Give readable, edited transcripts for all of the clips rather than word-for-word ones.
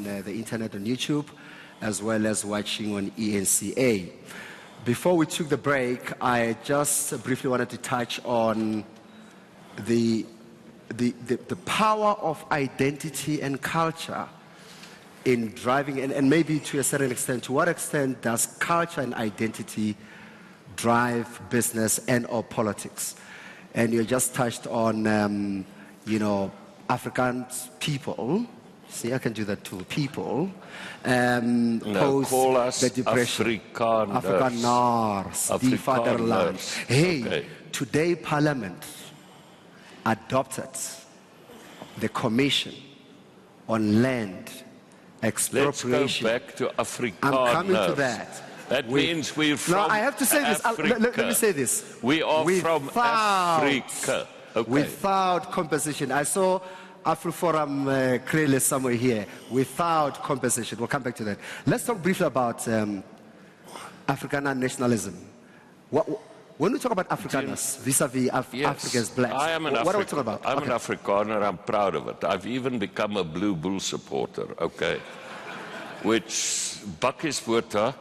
on the internet on YouTube, as well as watching on eNCA. Before we took the break, I just briefly wanted to touch on the power of identity and culture in driving, and maybe to a certain extent, to what extent does culture and identity drive business and or politics? And you just touched on, African people. See, I can do that too. People call us the depression. Afrikaners, die Vaderland. Hey, okay. Today Parliament adopted the Commission on Land Expropriation. Let's go back to Afrikaners. I'm coming to that. That means we're from No, I have to say Africa. This. Let me say this. We are from Africa. Okay. Without compensation. I saw AfroForum Krele somewhere here. Without compensation. We'll come back to that. Let's talk briefly about Afrikaner nationalism. When we talk about Afrikaners vis-a-vis Africa's blacks, what are we talking about? I'm an Afrikaner. I'm proud of it. I've even become a Blue Bull supporter, okay? Which, Bakkies Botha,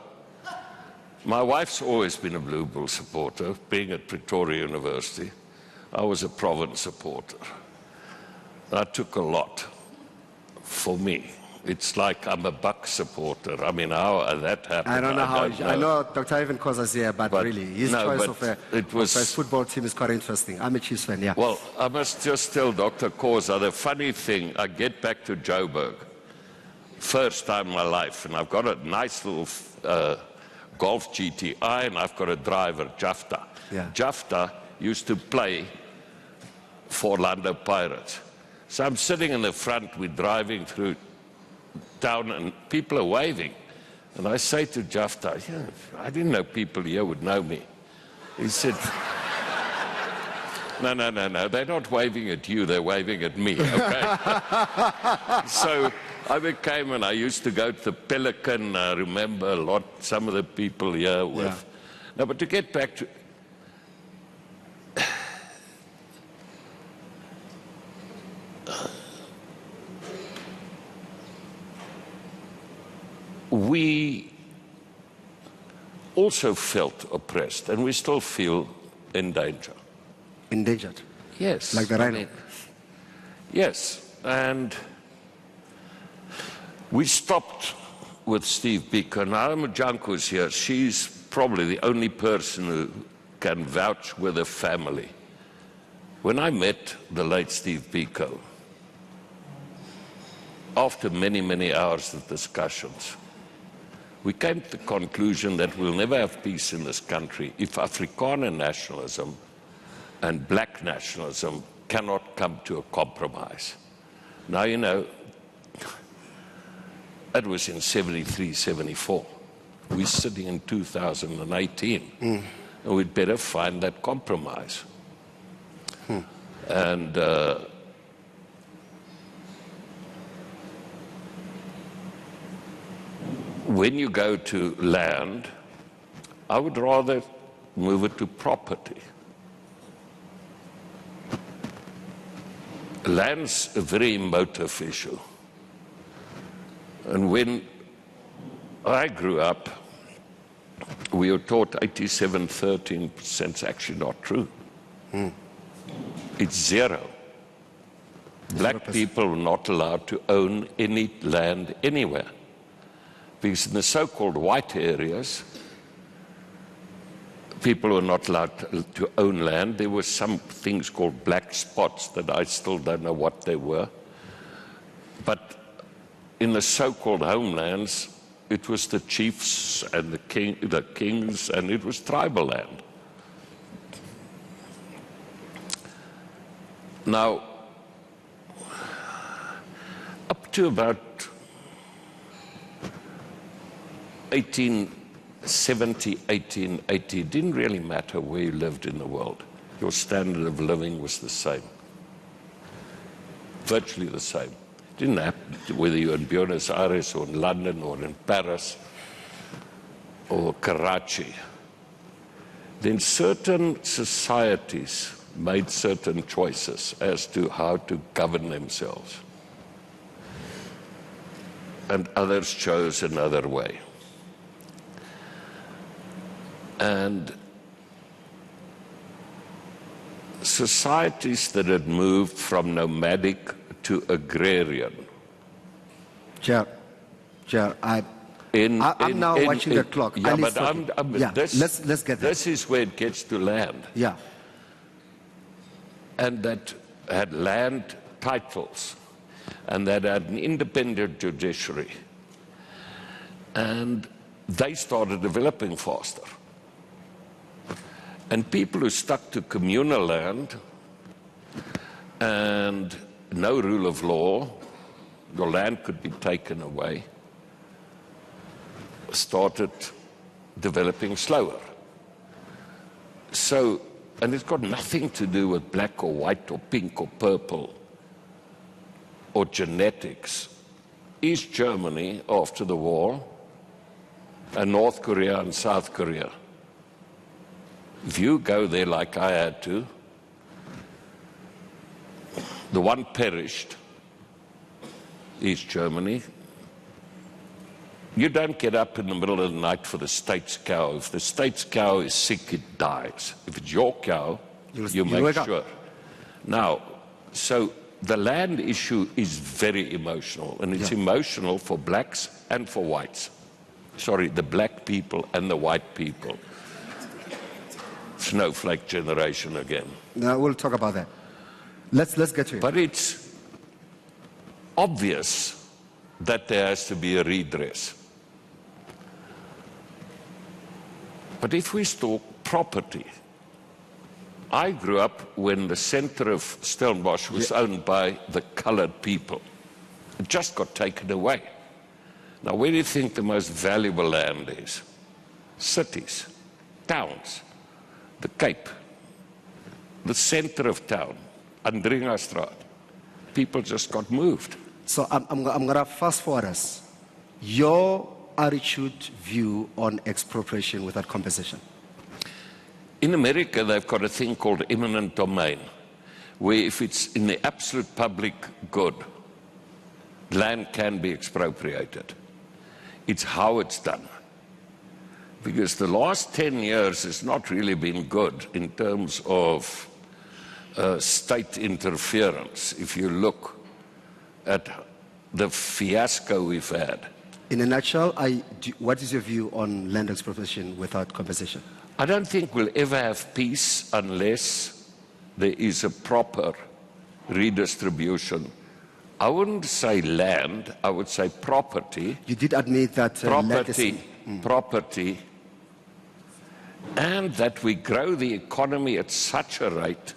my wife's always been a Blue Bull supporter, being at Pretoria University. I was a Province supporter. That took a lot for me. It's like I'm a Buck supporter. I mean, how that happened, I don't know how. I know Dr. Ivan Koza's here, but really, his choice of a football team is quite interesting. I'm a Chiefs fan, yeah. Well, I must just tell Dr. Koza, the funny thing, I get back to Joburg, first time in my life, and I've got a nice little Golf GTI, and I've got a driver, Jafta. Yeah. Jafta used to play for Orlando Pirates. So I'm sitting in the front, we're driving through town, and people are waving. And I say to Jafta, I didn't know people here would know me. He said, no, they're not waving at you, they're waving at me, okay? So I became, and I used to go to the Pelican, I remember a lot, some of the people here with. Yeah. No, but to get back to, we also felt oppressed, and we still feel in danger. Endangered? Yes. Like the rhino? Yes, and we stopped with Steve Biko. Now, Majanko's here. She's probably the only person who can vouch with a family. When I met the late Steve Biko, after many, many hours of discussions, we came to the conclusion that we'll never have peace in this country if Afrikaner nationalism and black nationalism cannot come to a compromise. Now, you know, that was in 73, 74. We're sitting in 2018, and we'd better find that compromise. And when you go to land, I would rather move it to property. Land's a very emotive issue. And when I grew up, we were taught 87, 13%. It's actually not true. It's zero. Black people are not allowed to own any land anywhere. Because in the so-called white areas, people were not allowed to own land. There were some things called black spots that I still don't know what they were. But in the so-called homelands, it was the chiefs and the kings, and it was tribal land. Now, up to about 1870, 1880, it didn't really matter where you lived in the world. Your standard of living was the same. Virtually the same. It didn't happen whether you were in Buenos Aires or in London or in Paris or Karachi. Then certain societies made certain choices as to how to govern themselves. and others chose another way. And societies that had moved from nomadic to agrarian. Chair, I'm now watching the clock. Yeah, but let's get there. This is where it gets to land. Yeah. And that had land titles, and that had an independent judiciary. And they started developing faster. And people who stuck to communal land and no rule of law, your land could be taken away, started developing slower. So, and it's got nothing to do with black or white or pink or purple or genetics. East Germany, after the war, and North Korea and South Korea, if you go there like I had to, the one perished, East Germany. You don't get up in the middle of the night for the state's cow. If the state's cow is sick, it dies. If it's your cow, you make sure. Now, so the land issue is very emotional, and it's emotional for blacks and for whites. Sorry, the black people and the white people. Snowflake generation again. Now we'll talk about that. Let's get to it. But it's obvious that there has to be a redress. But if we talk property, I grew up when the center of Stellenbosch was owned by the colored people. It just got taken away. Now, where do you think the most valuable land is? Cities, towns, the Cape, the center of town, Andringastraat. People just got moved. So I'm going to fast forward us. Your attitude, view on expropriation without compensation. In America, they've got a thing called eminent domain, where if it's in the absolute public good, land can be expropriated. It's how it's done. Because the last 10 years has not really been good in terms of state interference, if you look at the fiasco we've had. In a nutshell, what is your view on land expropriation without compensation? I don't think we'll ever have peace unless there is a proper redistribution. I wouldn't say land, I would say property. You did admit that property, and that we grow the economy at such a rate,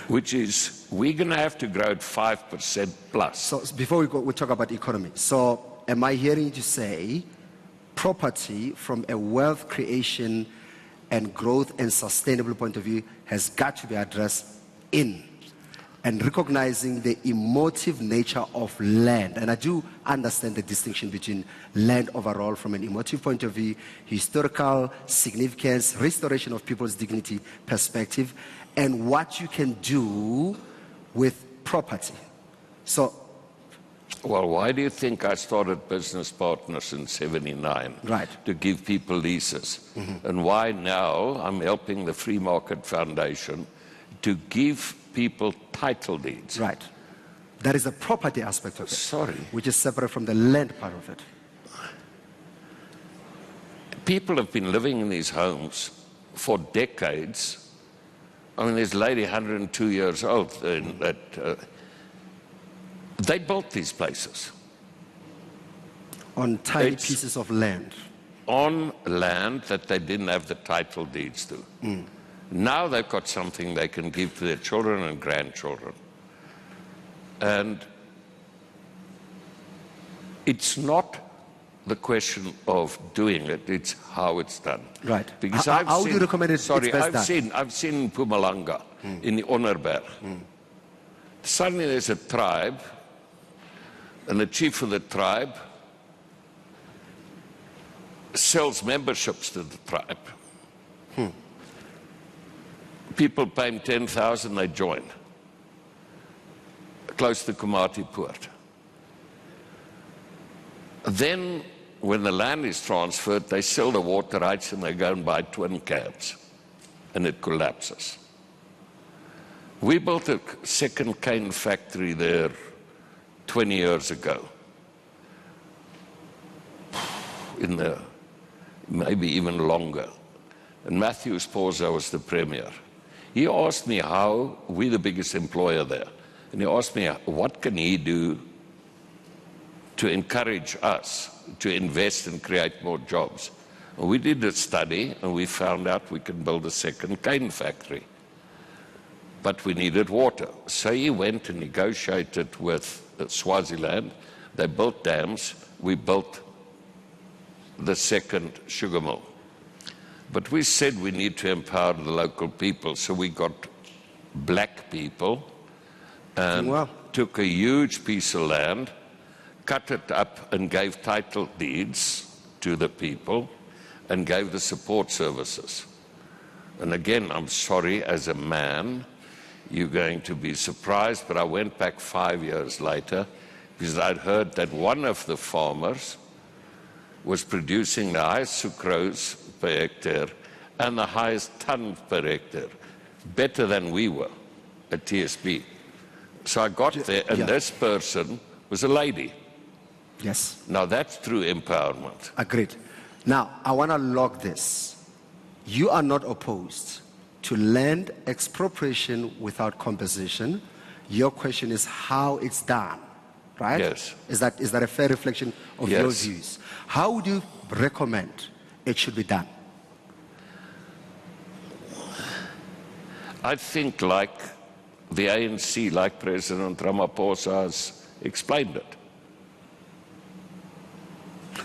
which is, we're going to have to grow at 5% plus. So before we talk about economy, so am I hearing you to say property from a wealth creation and growth and sustainable point of view has got to be addressed in and recognizing the emotive nature of land? And I do understand the distinction between land overall from an emotive point of view, historical significance, restoration of people's dignity perspective, and what you can do with property. So, well, why do you think I started Business Partners in '79? Right. To give people leases. And why now I'm helping the Free Market Foundation to give people title deeds. Right. That is the property aspect of it. Sorry. Which is separate from the land part of it. People have been living in these homes for decades. I mean, there's a lady 102 years old that they built these places. On tiny pieces of land. On land that they didn't have the title deeds to. Now they've got something they can give to their children and grandchildren. And it's not the question of doing it, it's how it's done. Right. Because how do you recommend it? Sorry, I've seen Mpumalanga in the Onderberg. Suddenly there's a tribe, and the chief of the tribe sells memberships to the tribe. People pay him 10,000, they join. Close to Komatipoort. Then, when the land is transferred, they sell the water rights and they go and buy twin cabs, and it collapses. We built a second cane factory there 20 years ago, maybe even longer. And Matthew Sposa was the premier. He asked me how, we're the biggest employer there, and he asked me what can he do to encourage us to invest and create more jobs. And we did a study and we found out we can build a second cane factory. But we needed water. So he went and negotiated with Swaziland. They built dams. We built the second sugar mill. But we said we need to empower the local people, so we got black people and took a huge piece of land, cut it up and gave title deeds to the people and gave the support services. And again, I'm sorry, as a man, you're going to be surprised, but I went back 5 years later because I'd heard that one of the farmers was producing the highest sucrose per hectare and the highest ton per hectare, better than we were at TSB. So I got there, and this person was a lady. Yes. Now that's true empowerment. Agreed. Now, I want to log this. You are not opposed to land expropriation without compensation. Your question is how it's done, right? Yes. Is that a fair reflection of your views? How would you recommend it should be done? I think like the ANC, like President Ramaphosa has explained it.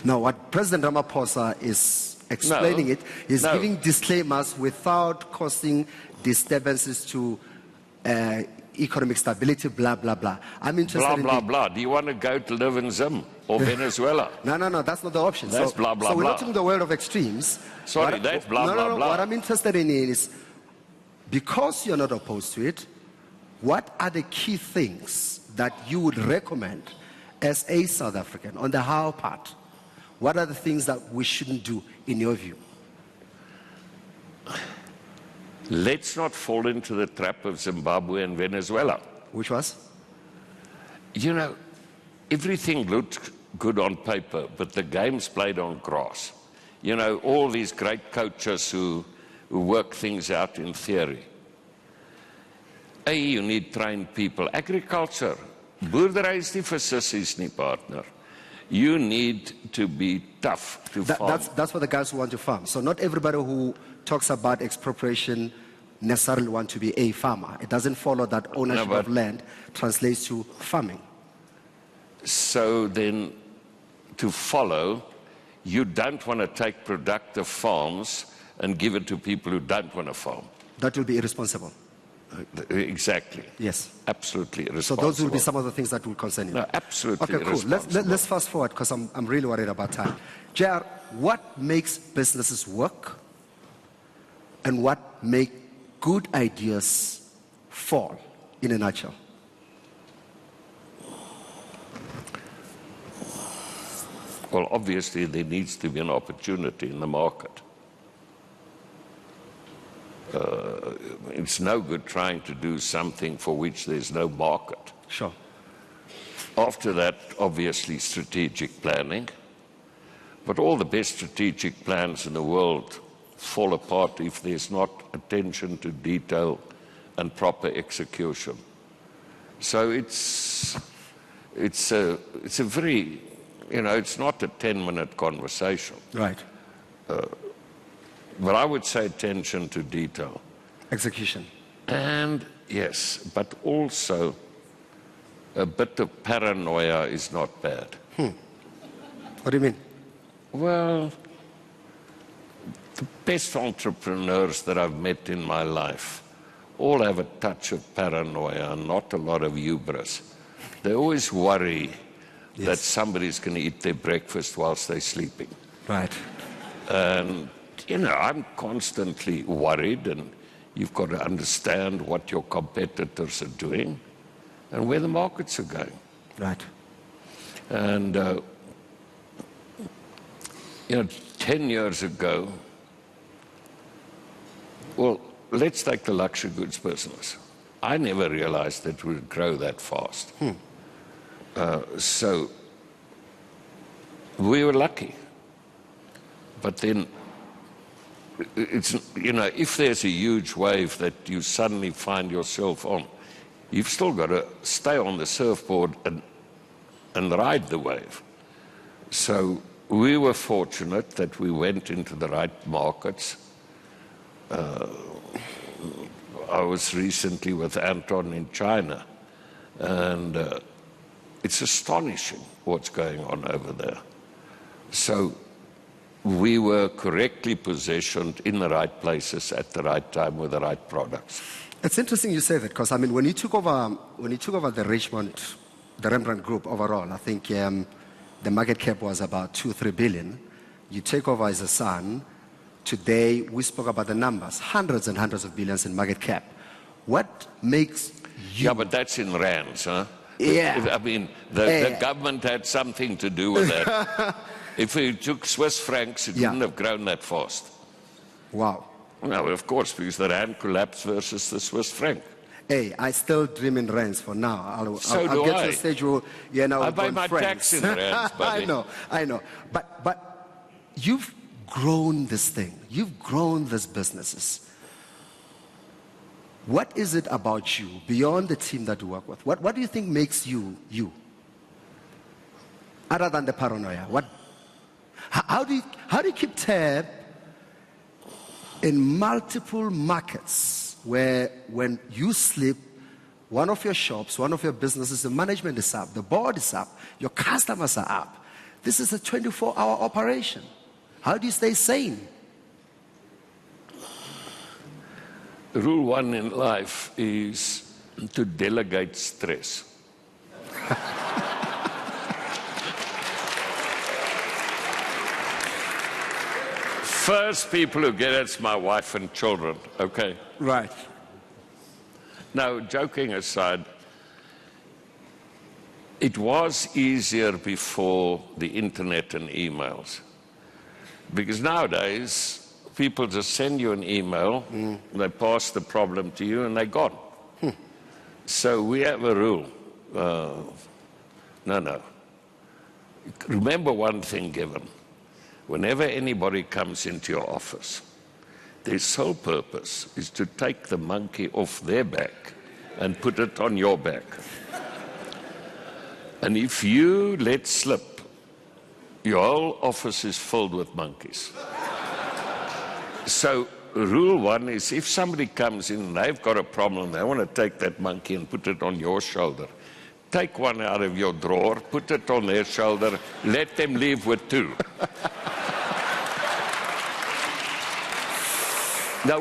No, what President Ramaphosa is explaining is giving disclaimers without causing disturbances to economic stability, blah, blah, blah. I'm interested in blah, blah. Do you want to go to live in Zim or Venezuela? No, that's not the option. That's blah, blah, so we're blah. not in the world of extremes. Sorry, that's blah, blah, blah. What I'm interested in is, because you're not opposed to it, what are the key things that you would recommend as a South African on the how part? What are the things that we shouldn't do in your view? Let's not fall into the trap of Zimbabwe and Venezuela. Which was? You know, everything looked good on paper, but the game's played on grass. You know, all these great coaches who work things out in theory. You need trained people. Agriculture, boerdery is nie vir sissies nie, partner. You need to be tough to farm. That's for the guys who want to farm. So not everybody who talks about expropriation necessarily want to be a farmer. It doesn't follow that ownership of land translates to farming. So then, to follow, you don't want to take productive farms and give it to people who don't want to farm. That will be irresponsible. Exactly. Yes. Absolutely So irresponsible. those will be some of the things that will concern you. No, absolutely okay, cool. Let's fast forward because I'm really worried about time. JR, what makes businesses work and what make good ideas fall, in a nutshell? Well, obviously there needs to be an opportunity in the market. It's no good trying to do something for which there's no market. Sure. After that, obviously, strategic planning. But all the best strategic plans in the world fall apart if there's not attention to detail and proper execution. So it's a very, you know, it's not a 10-minute conversation. Right. But I would say attention to detail. Execution. And yes, but also a bit of paranoia is not bad. What do you mean? Well, the best entrepreneurs that I've met in my life all have a touch of paranoia and not a lot of hubris. They always worry that somebody's going to eat their breakfast whilst they're sleeping. Right. And, you know, I'm constantly worried, and you've got to understand what your competitors are doing and where the markets are going. Right. And You know, 10 years ago, well, let's take the luxury goods business. I never realized that it would grow that fast. So we were lucky. But then, it's, you know, if there's a huge wave that you suddenly find yourself on, you've still got to stay on the surfboard and ride the wave. So we were fortunate that we went into the right markets. I was recently with Anton in China, and it's astonishing what's going on over there. So we were correctly positioned in the right places at the right time with the right products. It's interesting you say that, because I mean, when you took over the Richemont, the Remgro Group overall, I think the market cap was about 2-3 billion. You take over as a son. Today, we spoke about the numbers, hundreds and hundreds of billions in market cap. What makes you... Yeah, but that's in rands, huh? Yeah. I mean, the government had something to do with that. If we took Swiss francs, it wouldn't have grown that fast. Wow. No, of course, because the rand collapsed versus the Swiss franc. Hey, I still dream in rands for now. I'll get to a stage where, you know, I pay my tax in rands, buddy. I know. But you've grown this thing. You've grown these businesses. What is it about you, beyond the team that you work with? What do you think makes you, you? Other than the paranoia, how do you keep tab in multiple markets where when you sleep, one of your shops, one of your businesses, the management is up, the board is up, your customers are up. This is a 24-hour operation. How do you stay sane? Rule one in life is to delegate stress. First people who get it's my wife and children, okay? Right. Now, joking aside, it was easier before the internet and emails. Because nowadays, people just send you an email, they pass the problem to you, and they're gone. So we have a rule. No. Remember one thing, Given. Whenever anybody comes into your office, their sole purpose is to take the monkey off their back and put it on your back. And if you let slip, your whole office is filled with monkeys. So rule one is if somebody comes in and they've got a problem, they want to take that monkey and put it on your shoulder, take one out of your drawer, put it on their shoulder, let them leave with two. Now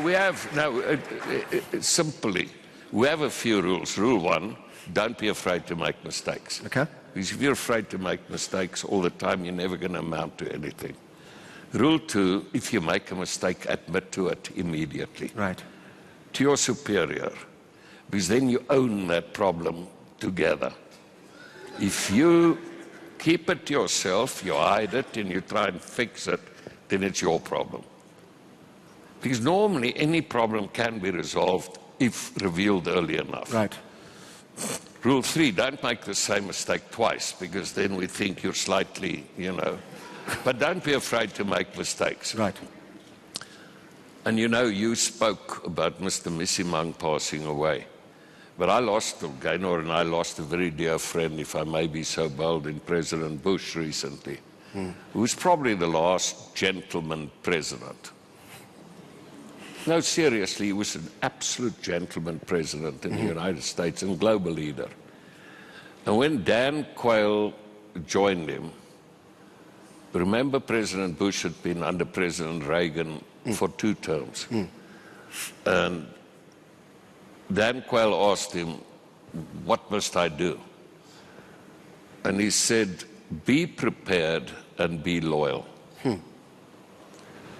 simply, we have a few rules. Rule one, don't be afraid to make mistakes. Okay. Because if you're afraid to make mistakes all the time, you're never going to amount to anything. Rule two, if you make a mistake, admit to it immediately. Right. To your superior, because then you own that problem together. If you keep it to yourself, you hide it, and you try and fix it, then it's your problem. Because normally any problem can be resolved if revealed early enough. Right. Rule three, don't make the same mistake twice, because then we think you're slightly, you know. But don't be afraid to make mistakes. Right. And you know, you spoke about Mr. Missimang passing away. But I lost, Gaynor and I lost a very dear friend, if I may be so bold, in President Bush recently, who was probably the last gentleman president. No, seriously, he was an absolute gentleman president in the United States and global leader. And when Dan Quayle joined him, remember President Bush had been under President Reagan for 2 terms. And Dan Quayle asked him, what must I do? And he said, be prepared and be loyal.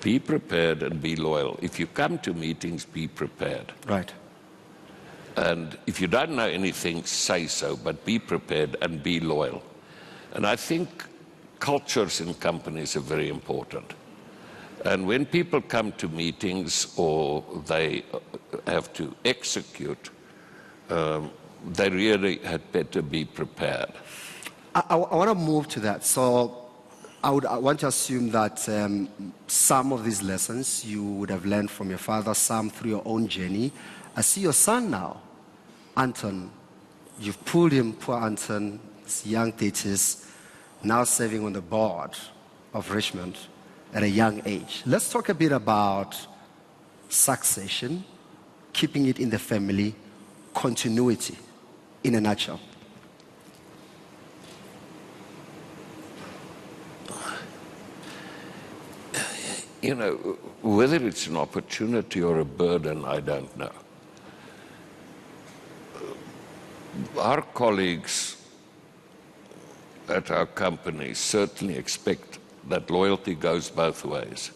Be prepared and be loyal. If you come to meetings, be prepared. Right. And if you don't know anything, say so, but be prepared and be loyal. And I think cultures in companies are very important. And when people come to meetings or they have to execute, they really had better be prepared. I want to move to that. So I want to assume that some of these lessons you would have learned from your father, some through your own journey. I see your son now, Anton. You've pulled him, poor Anton, his young 30s, now serving on the board of Richemont at a young age. Let's talk a bit about succession, keeping it in the family, continuity, in a nutshell. You know, whether it's an opportunity or a burden, I don't know. Our colleagues at our company certainly expect that loyalty goes both ways.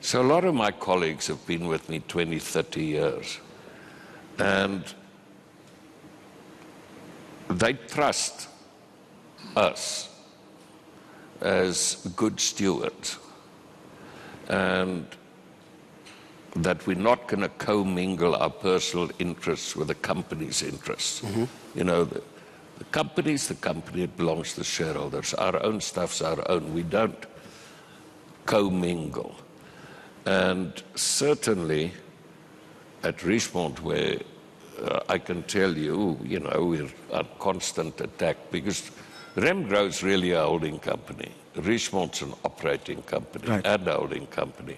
So a lot of my colleagues have been with me 20, 30 years. And they trust us as good stewards. And that we're not going to commingle our personal interests with the company's interests. Mm-hmm. You know, the company's the company, it belongs to the shareholders. Our own stuff's our own. We don't commingle. And certainly at Richemont, where I can tell you, you know, we're on constant attack because Remgro is really a holding company. Richemont's an operating company, right, and a holding company.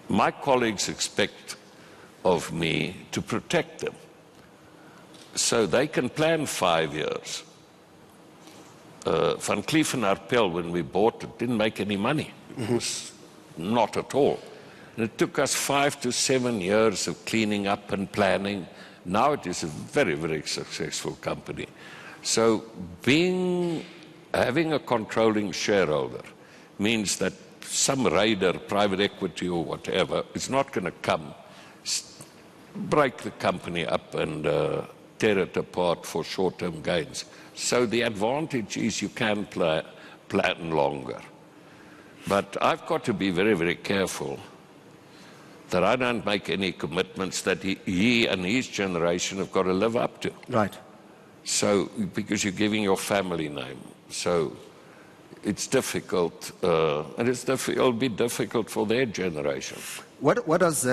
My colleagues expect of me to protect them so they can plan 5 years. Van Cleef & Arpels, when we bought it, didn't make any money. It was not at all. And it took us 5 to 7 years of cleaning up and planning. Now it is a very, very successful company. So having a controlling shareholder means that some raider, private equity or whatever, is not going to come, break the company up and tear it apart for short-term gains. So the advantage is you can plan longer. But I've got to be very, very careful that I don't make any commitments that he and his generation have got to live up to. Right. So, because you're giving your family name. So it's difficult, and it'll be difficult for their generation. What does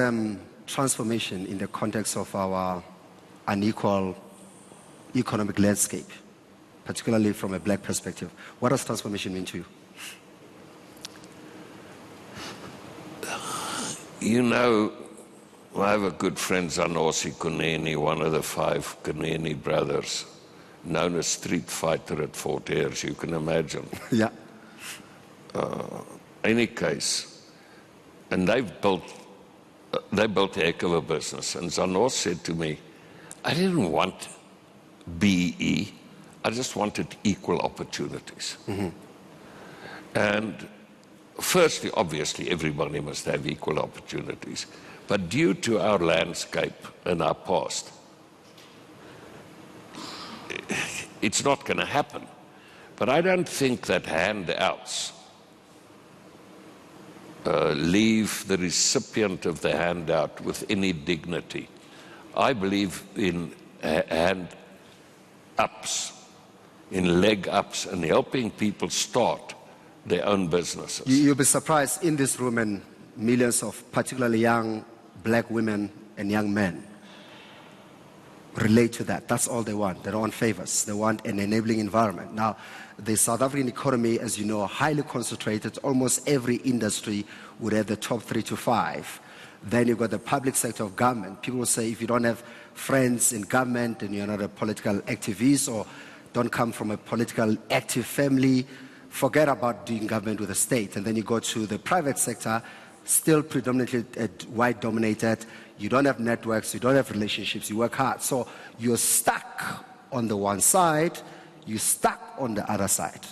transformation in the context of our unequal economic landscape, particularly from a black perspective, what does transformation mean to you? You know, I have a good friend, Zanosi Kuneni, one of the 5 Kuneni brothers, known as Street Fighter at Fort Ayers, you can imagine. Yeah. Any case, and they built a heck of a business. And Zanos said to me, I didn't want BE, I just wanted equal opportunities. Mm-hmm. And firstly, obviously, everybody must have equal opportunities. But due to our landscape and our past, it's not going to happen. But I don't think that handouts leave the recipient of the handout with any dignity. I believe in hand-ups, in leg-ups, and helping people start their own businesses. You'll be surprised in this room, and millions of particularly young black women and young men relate to that. That's all they want. They don't want favors. They want an enabling environment. Now, the South African economy, as you know, highly concentrated. Almost every industry would have the top 3 to 5. Then you've got the public sector of government. People will say if you don't have friends in government and you're not a political activist or don't come from a political active family, forget about doing government with the state. And then you go to the private sector, still predominantly white-dominated. You don't have networks, you don't have relationships, you work hard. So you're stuck on the one side, you're stuck on the other side.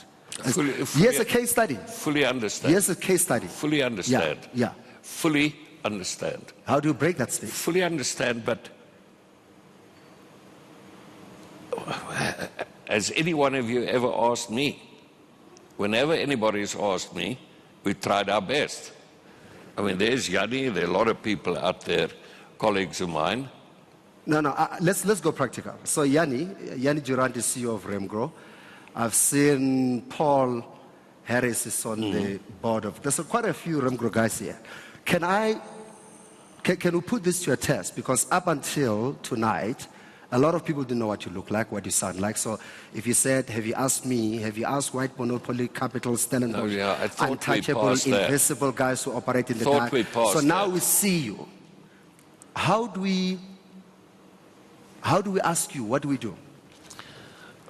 Here's a case study. Fully understand. Here's a case study. Fully understand. Yeah. Fully understand. How do you break that space? Fully understand, but has any one of you ever asked me Whenever anybody's asked me, we tried our best. I mean, there's Yanni, there are a lot of people out there, colleagues of mine. No, let's go practical. So Yanni Durant is CEO of Remgro. I've seen Paul Harris is on the board of, there's quite a few Remgro guys here. Can we put this to a test? Because up until tonight, a lot of people didn't know what you look like, what you sound like. So if you said, have you asked me, have you asked White Monopoly, Capital, Stellenbosch, untouchable, invisible guys who operate in the dark. So now we see you. How do we ask you? What do we do?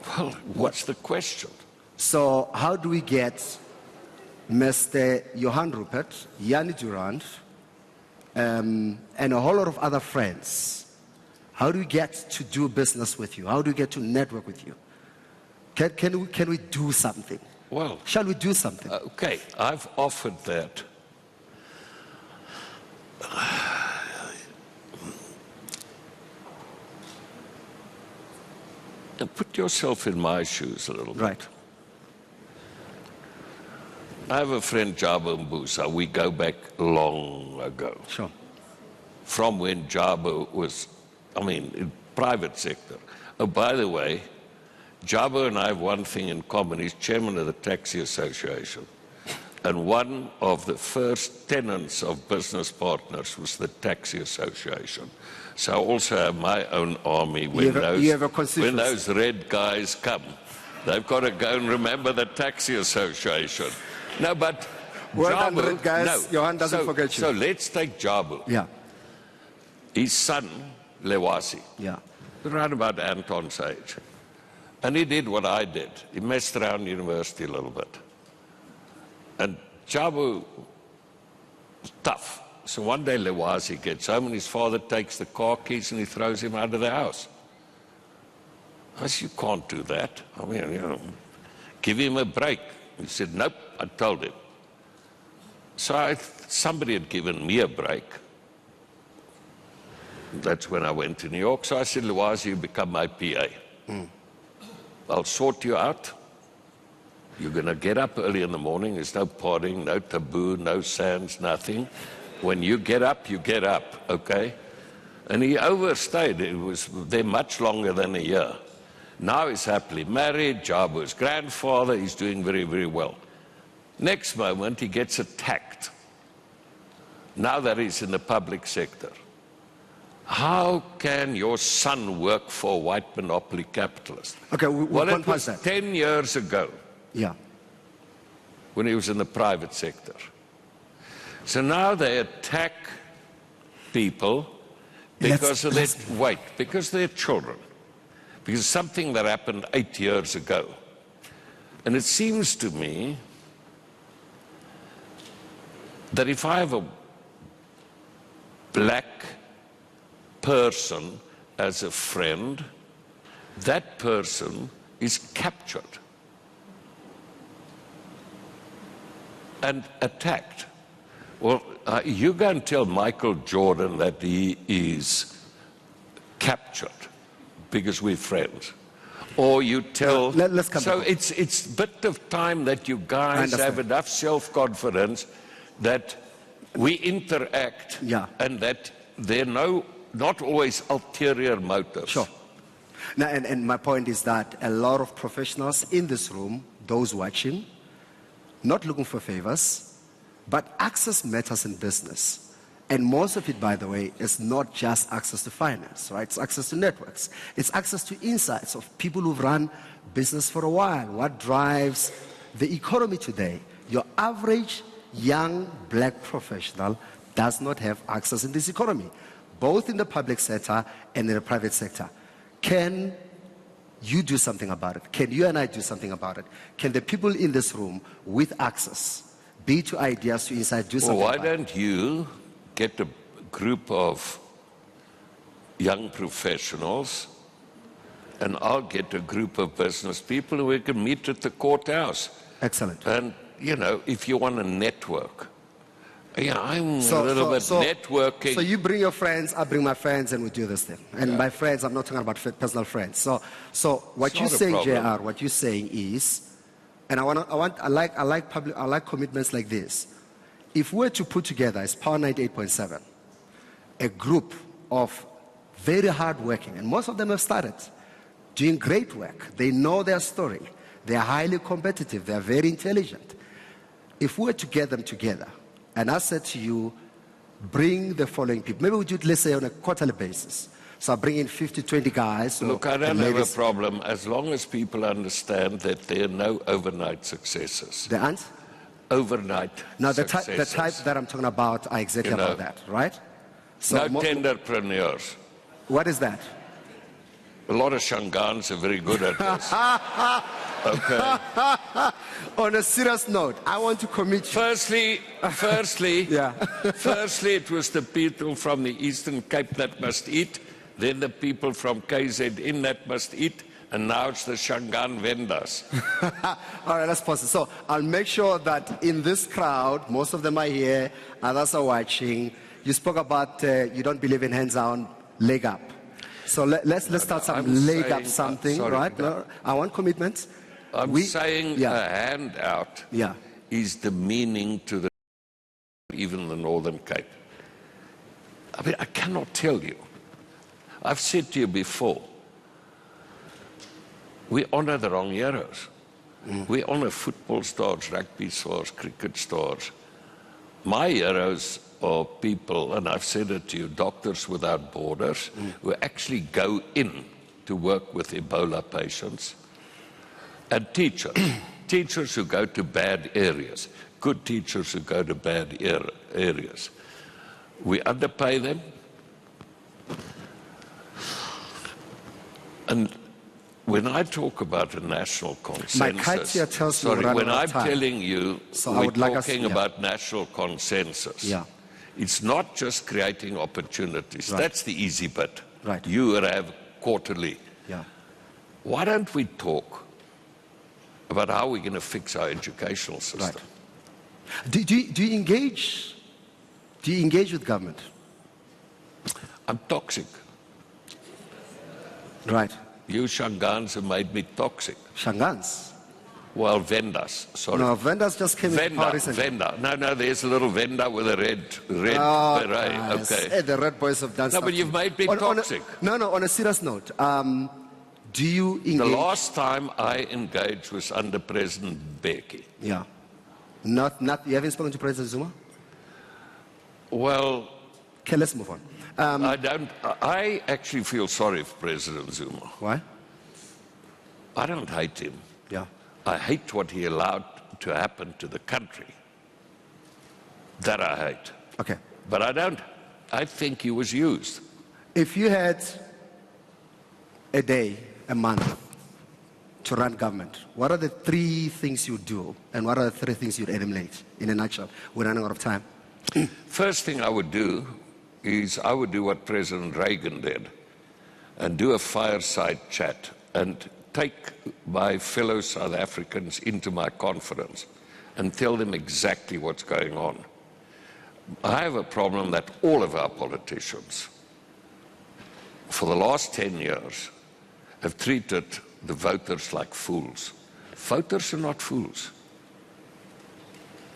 Well, what's the question? So how do we get Mr. Johann Rupert, Yanni Durant, and a whole lot of other friends? How do we get to do business with you? How do we get to network with you? Can we do something? Well, shall we do something? Okay, I've offered that. Put yourself in my shoes a little bit. Right. I have a friend, Jabu Mbusa. We go back long ago. Sure. From when Jabu was, in private sector. Oh, by the way, Jabu and I have one thing in common. He's chairman of the Taxi Association. And one of the first tenets of business partners was the Taxi Association. So I also have my own army when those red guys come. They've got to go and remember the Taxi Association. No, but Jabu, red guys, Johann doesn't forget you. So let's take Jabu. Yeah. His son, Lewasi, around about Anton's age. And he did what I did. He messed around university a little bit. And Jabu was tough. So one day Lewasi gets home and his father takes the car keys and he throws him out of the house. I said, you can't do that. Give him a break. He said, nope, I told him. So somebody had given me a break. That's when I went to New York. So I said, Lewasi, you become my PA. I'll sort you out. You're going to get up early in the morning. There's no partying, no taboo, no sands, nothing. When you get up, okay? And he overstayed. He was there much longer than a year. Now he's happily married. Jabu's grandfather. He's doing very, very well. Next moment, he gets attacked. Now that he's in the public sector. How can your son work for a white monopoly capitalist? Okay, well, it was 10 years ago. Yeah. When he was in the private sector. So now they attack people because of their children. Because something that happened 8 years ago. And it seems to me that if I have a black person as a friend, that person is captured and attacked. Well, you go and tell Michael Jordan that he is captured because we're friends. Or you tell... let's come so it's a bit of time that you guys have enough self-confidence that we interact and that there are not always ulterior motives. Sure. Now, and my point is that a lot of professionals in this room, those watching, not looking for favors, but access matters in business. And most of it, by the way, is not just access to finance, right? It's access to networks. It's access to insights of people who've run business for a while. What drives the economy today? Your average young black professional does not have access in this economy, both in the public sector and in the private sector. Can you do something about it? Can you and I do something about it? Can the people in this room with access, be to ideas, to insight, do something about it? Why don't you get a group of young professionals and I'll get a group of business people and we can meet at the courthouse. Excellent. And, if you want to network, I'm a little bit networking. So you bring your friends, I bring my friends, and we do this thing. And by friends, I'm not talking about personal friends. So what you're saying, JR, what you're saying is, And I like commitments like this. If we're to put together as Power 98.7, a group of very hardworking, and most of them have started doing great work. They know their story. They are highly competitive. They are very intelligent. If we were to get them together, and I said to you, bring the following people. Maybe we do it, let's say, on a quarterly basis. So I bring in 50, 20 guys. Look, I don't have a problem as long as people understand that there are no overnight successes. There aren't? Overnight successes. The type that I'm talking about are exactly about that, right? So no tenderpreneurs. What is that? A lot of Shangans are very good at this. Okay. On a serious note, I want to commit you. Firstly, yeah. Firstly, it was the people from the Eastern Cape that must eat, then the people from KZN that must eat, and now it's the Shangan vendors. All right, let's pause it. So I'll make sure that in this crowd, most of them are here, others are watching. You spoke about you don't believe in hands-on, leg up. So let's start some leg up something, sorry, right? No, I want commitments. I'm saying a handout is demeaning to even the Northern Cape. I mean, I cannot tell you. I've said to you before, we honor the wrong heroes. We honor football stars, rugby stars, cricket stars. My heroes are people, and I've said it to you, Doctors Without Borders, who actually go in to work with Ebola patients. And teachers, teachers who go to bad areas, good teachers who go to bad areas. We underpay them. And when I talk about a national consensus, when I'm telling you we're talking about national consensus, it's not just creating opportunities. That's the easy bit. You have quarterly. Why don't we talk about how we're going to fix our educational system? Do you engage with government? I'm toxic. Right. You Shangans have made me toxic. Shangans? Well, vendors, sorry. No, vendors just came into power recently. Vendor. No, there's a little vendor with a red beret. Nice. Okay. Hey, the red boys have done No, but you've made me toxic. On a serious note, do you engage? The last time I engaged was under President Mbeki. Yeah. You haven't spoken to President Zuma? Well... Okay, let's move on. I actually feel sorry for President Zuma. Why? I don't hate him. Yeah. I hate what he allowed to happen to the country. That I hate. Okay. But I think he was used. If you had a day, a month to run government, what are the 3 things you'd do, and what are the 3 things you'd eliminate, in a nutshell? We're running out of time. First thing I would do is I would do what President Reagan did and do a fireside chat and take my fellow South Africans into my confidence and tell them exactly what's going on. I have a problem that all of our politicians for the last 10 years have treated the voters like fools. Voters are not fools.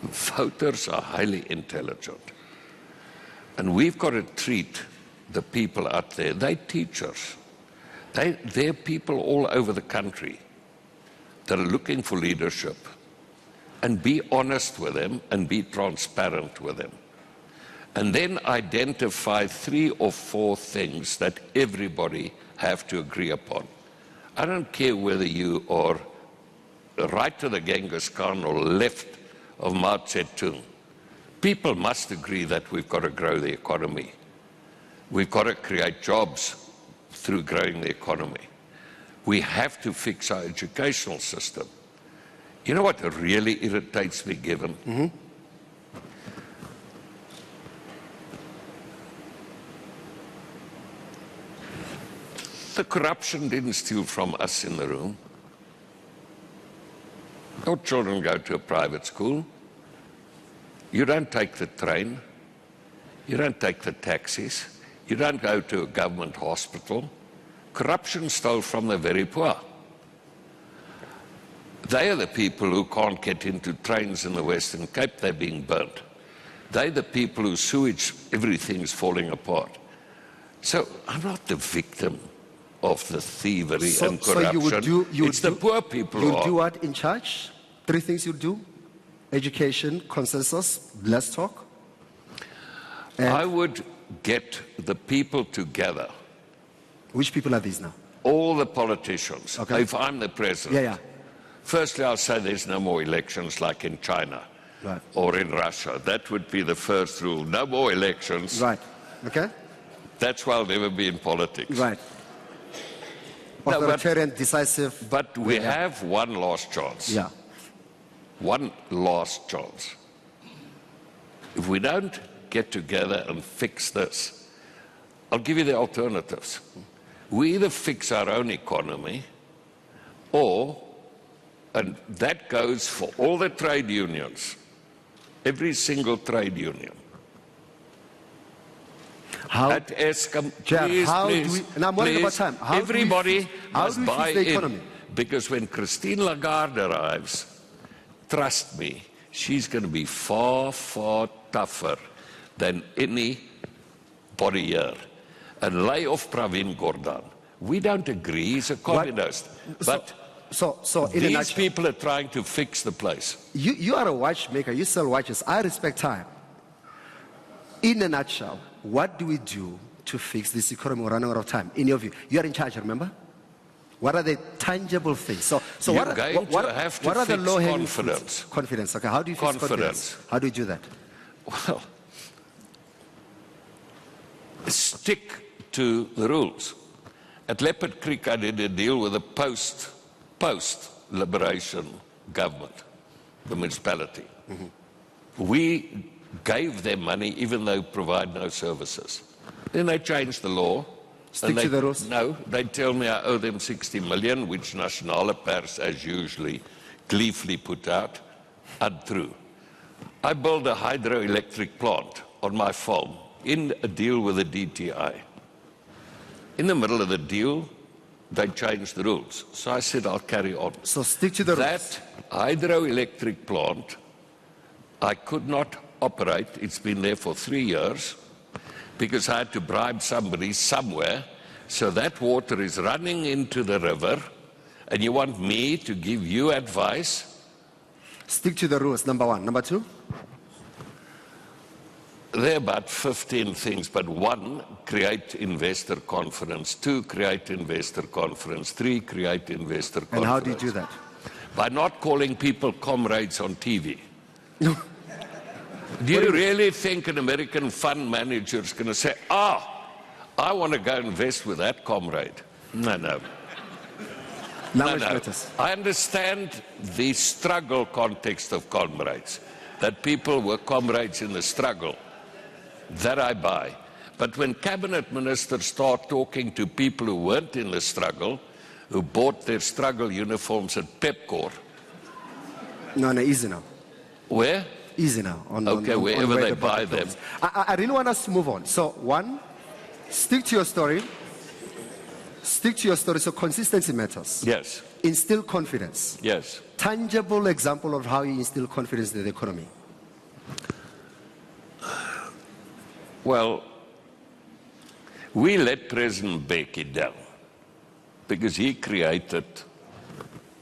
Voters are highly intelligent. And we've got to treat the people out there. They're teachers. They're people all over the country that are looking for leadership. And be honest with them and be transparent with them. And then identify 3 or 4 things that everybody have to agree upon. I don't care whether you are right to the Genghis Khan or left of Mao Zedong. People must agree that we've got to grow the economy. We've got to create jobs through growing the economy. We have to fix our educational system. You know what really irritates me, Given? The corruption didn't steal from us in the room. Your children go to a private school. You don't take the train. You don't take the taxis. You don't go to a government hospital. Corruption stole from the very poor. They are the people who can't get into trains in the Western Cape, they're being burnt. They're the people whose sewage, everything's falling apart. So I'm not the victim of the thievery and corruption. It's the poor people who are. You do what in charge? 3 things you do: education, consensus, let's talk. And I would get the people together. Which people are these now? All the politicians. Okay. If I'm the president. Yeah. Firstly, I'll say there's no more elections like in China. Right. Or in Russia. That would be the first rule. No more elections. Right. Okay. That's why I'll never be in politics. Right. No, Authoritarian, decisive. But we have one last chance. Yeah. One last chance. If we don't get together and fix this, I'll give you the alternatives. We either fix our own economy, or, and that goes for all the trade unions, every single trade union. How, At Eskom, Jack, please, how please, do we, and I'm worried about please, time. How everybody must buy the in. economy? Because when Christine Lagarde arrives, trust me, she's going to be far, far tougher than anybody here. And lay off Pravin Gordhan. We don't agree, he's a communist. But so in these people are trying to fix the place. You are a watchmaker, you sell watches. I respect time. In a nutshell, what do we do to fix this economy? We're running out of time. In your view, you are in charge, remember? What are the tangible things? So You're what have to are the fix low-hanging confidence. fruits? Confidence. Okay, how do you fix confidence? How do you do that? Well, stick to the rules. At Leopard Creek, I did a deal with a post-liberation government, the municipality. We gave them money even though they provide no services. Then they changed the law. Stick to the rules? No, they tell me I owe them 60 million, which Nationale Pers, as usually, gleefully put out. Untrue. I built a hydroelectric plant on my farm in a deal with the DTI. In the middle of the deal, they changed the rules. So I said, I'll carry on. So stick to the rules. That hydroelectric plant, I could not operate. It's been there for 3 years because I had to bribe somebody somewhere. So that water is running into the river, and you want me to give you advice? Stick to the rules, number 1. Number 2? There are about 15 things, but 1, create investor confidence. 2, create investor confidence. 3, create investor confidence. And how do you do that? By not calling people comrades on TV. Do you really think an American fund manager is going to say, I want to go invest with that comrade? No. Language matters. I understand the struggle context of comrades, that people were comrades in the struggle. That I buy. But when cabinet ministers start talking to people who weren't in the struggle, who bought their struggle uniforms at Pepcor. No, easy now. Where? Easy now. Wherever they buy them. I really want us to move on. So 1, stick to your story. Stick to your story. So consistency matters. Yes. Instill confidence. Yes. Tangible example of how you instill confidence in the economy. Well, we let President Mbeki down because he created,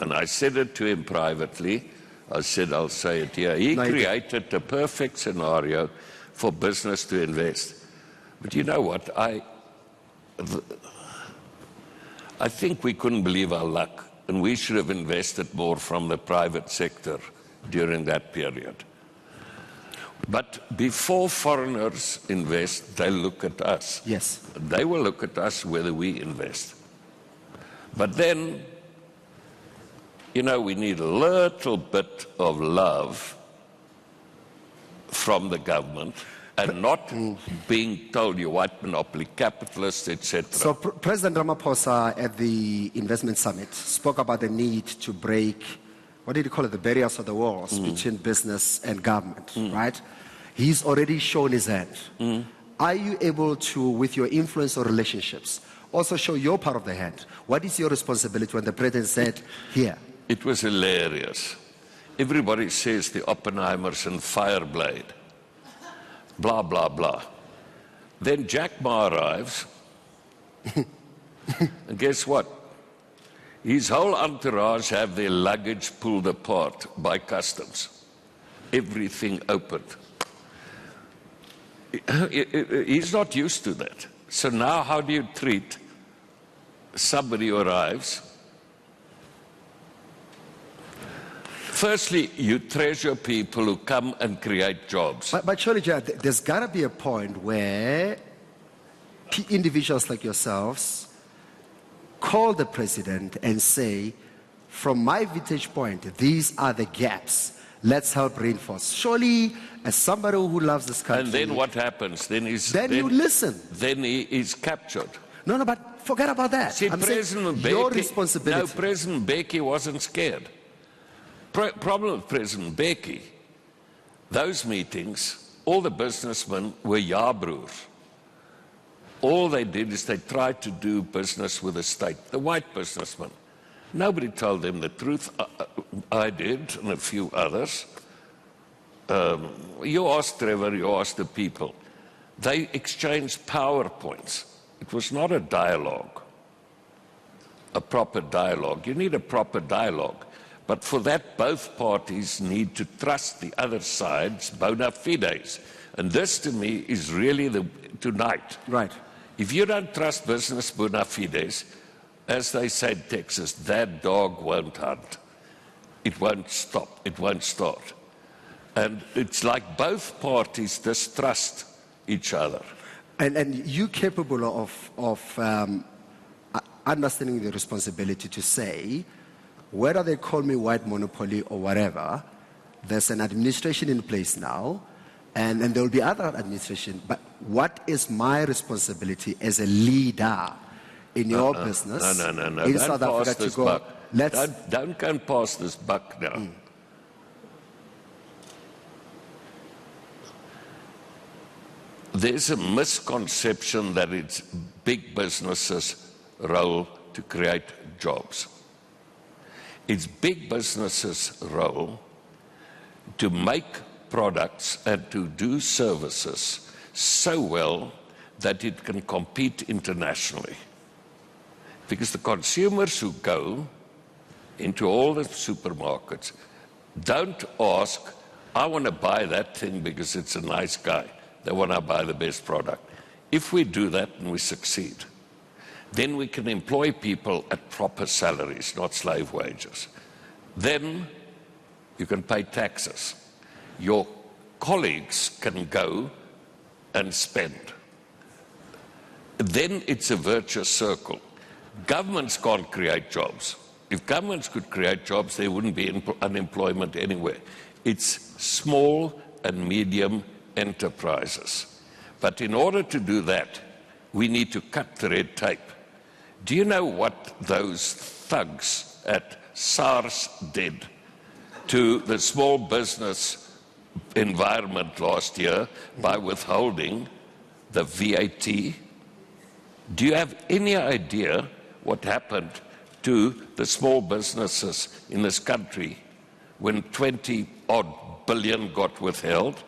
and I said it to him privately, I said I'll say it here, he created a perfect scenario for business to invest. But you know what, I think we couldn't believe our luck, and we should have invested more from the private sector during that period. But before foreigners invest, they look at us. Yes. They will look at us whether we invest. But then, you know, we need a little bit of love from the government and not being told you white monopoly capitalists, etc. So President Ramaphosa at the investment summit spoke about the need to break, what did he call it, the barriers or the walls between business and government, right? He's already shown his hand. Are you able to, with your influence or relationships, also show your part of the hand? What is your responsibility when the president said, here, It was hilarious. Everybody says the Oppenheimers and Fireblade. Blah, blah, blah. Then Jack Ma arrives, and guess what? His whole entourage have their luggage pulled apart by customs. Everything opened. He's not used to that. So now how do you treat somebody who arrives? Firstly, you treasure people who come and create jobs. But surely, Jack, there's got to be a point where individuals like yourselves call the president and say, from my vantage point, these are the gaps. Let's help reinforce. Surely, as somebody who loves this country... And then what happens? Then you listen. Then he is captured. No, but forget about that. See, I'm President saying your Mbeki, responsibility. No, President Mbeki wasn't scared. Problem with President Mbeki, those meetings, all the businessmen were jaarbroers. All they did is they tried to do business with the state, the white businessmen. Nobody told them the truth. I did, and a few others. You asked Trevor, you asked the people. They exchanged PowerPoints. It was not a dialogue, a proper dialogue. You need a proper dialogue. But for that, both parties need to trust the other side's bona fides. And this, to me, is really tonight. Right. If you don't trust business bona fides, as they say in Texas, that dog won't hunt. It won't stop. It won't start. And it's like both parties distrust each other. And you capable of understanding the responsibility to say, whether they call me white monopoly or whatever, there's an administration in place now, and there will be other administration. But what is my responsibility as a leader in your business no. in Don't South pass Africa this to go? buck. Don't go and pass this buck now. There's a misconception that it's big businesses' role to create jobs. It's big businesses' role to make products and to do services so well that it can compete internationally. Because the consumers who go into all the supermarkets don't ask, I want to buy that thing because it's a nice guy. They want to buy the best product. If we do that and we succeed, then we can employ people at proper salaries, not slave wages. Then you can pay taxes. Your colleagues can go and spend. Then it's a virtuous circle. Governments can't create jobs. If governments could create jobs, there wouldn't be unemployment anywhere. It's small and medium enterprises. But in order to do that, we need to cut the red tape. Do you know what those thugs at SARS did to the small business environment last year by withholding the VAT? Do you have any idea what happened to the small businesses in this country when 20-odd billion got withheld?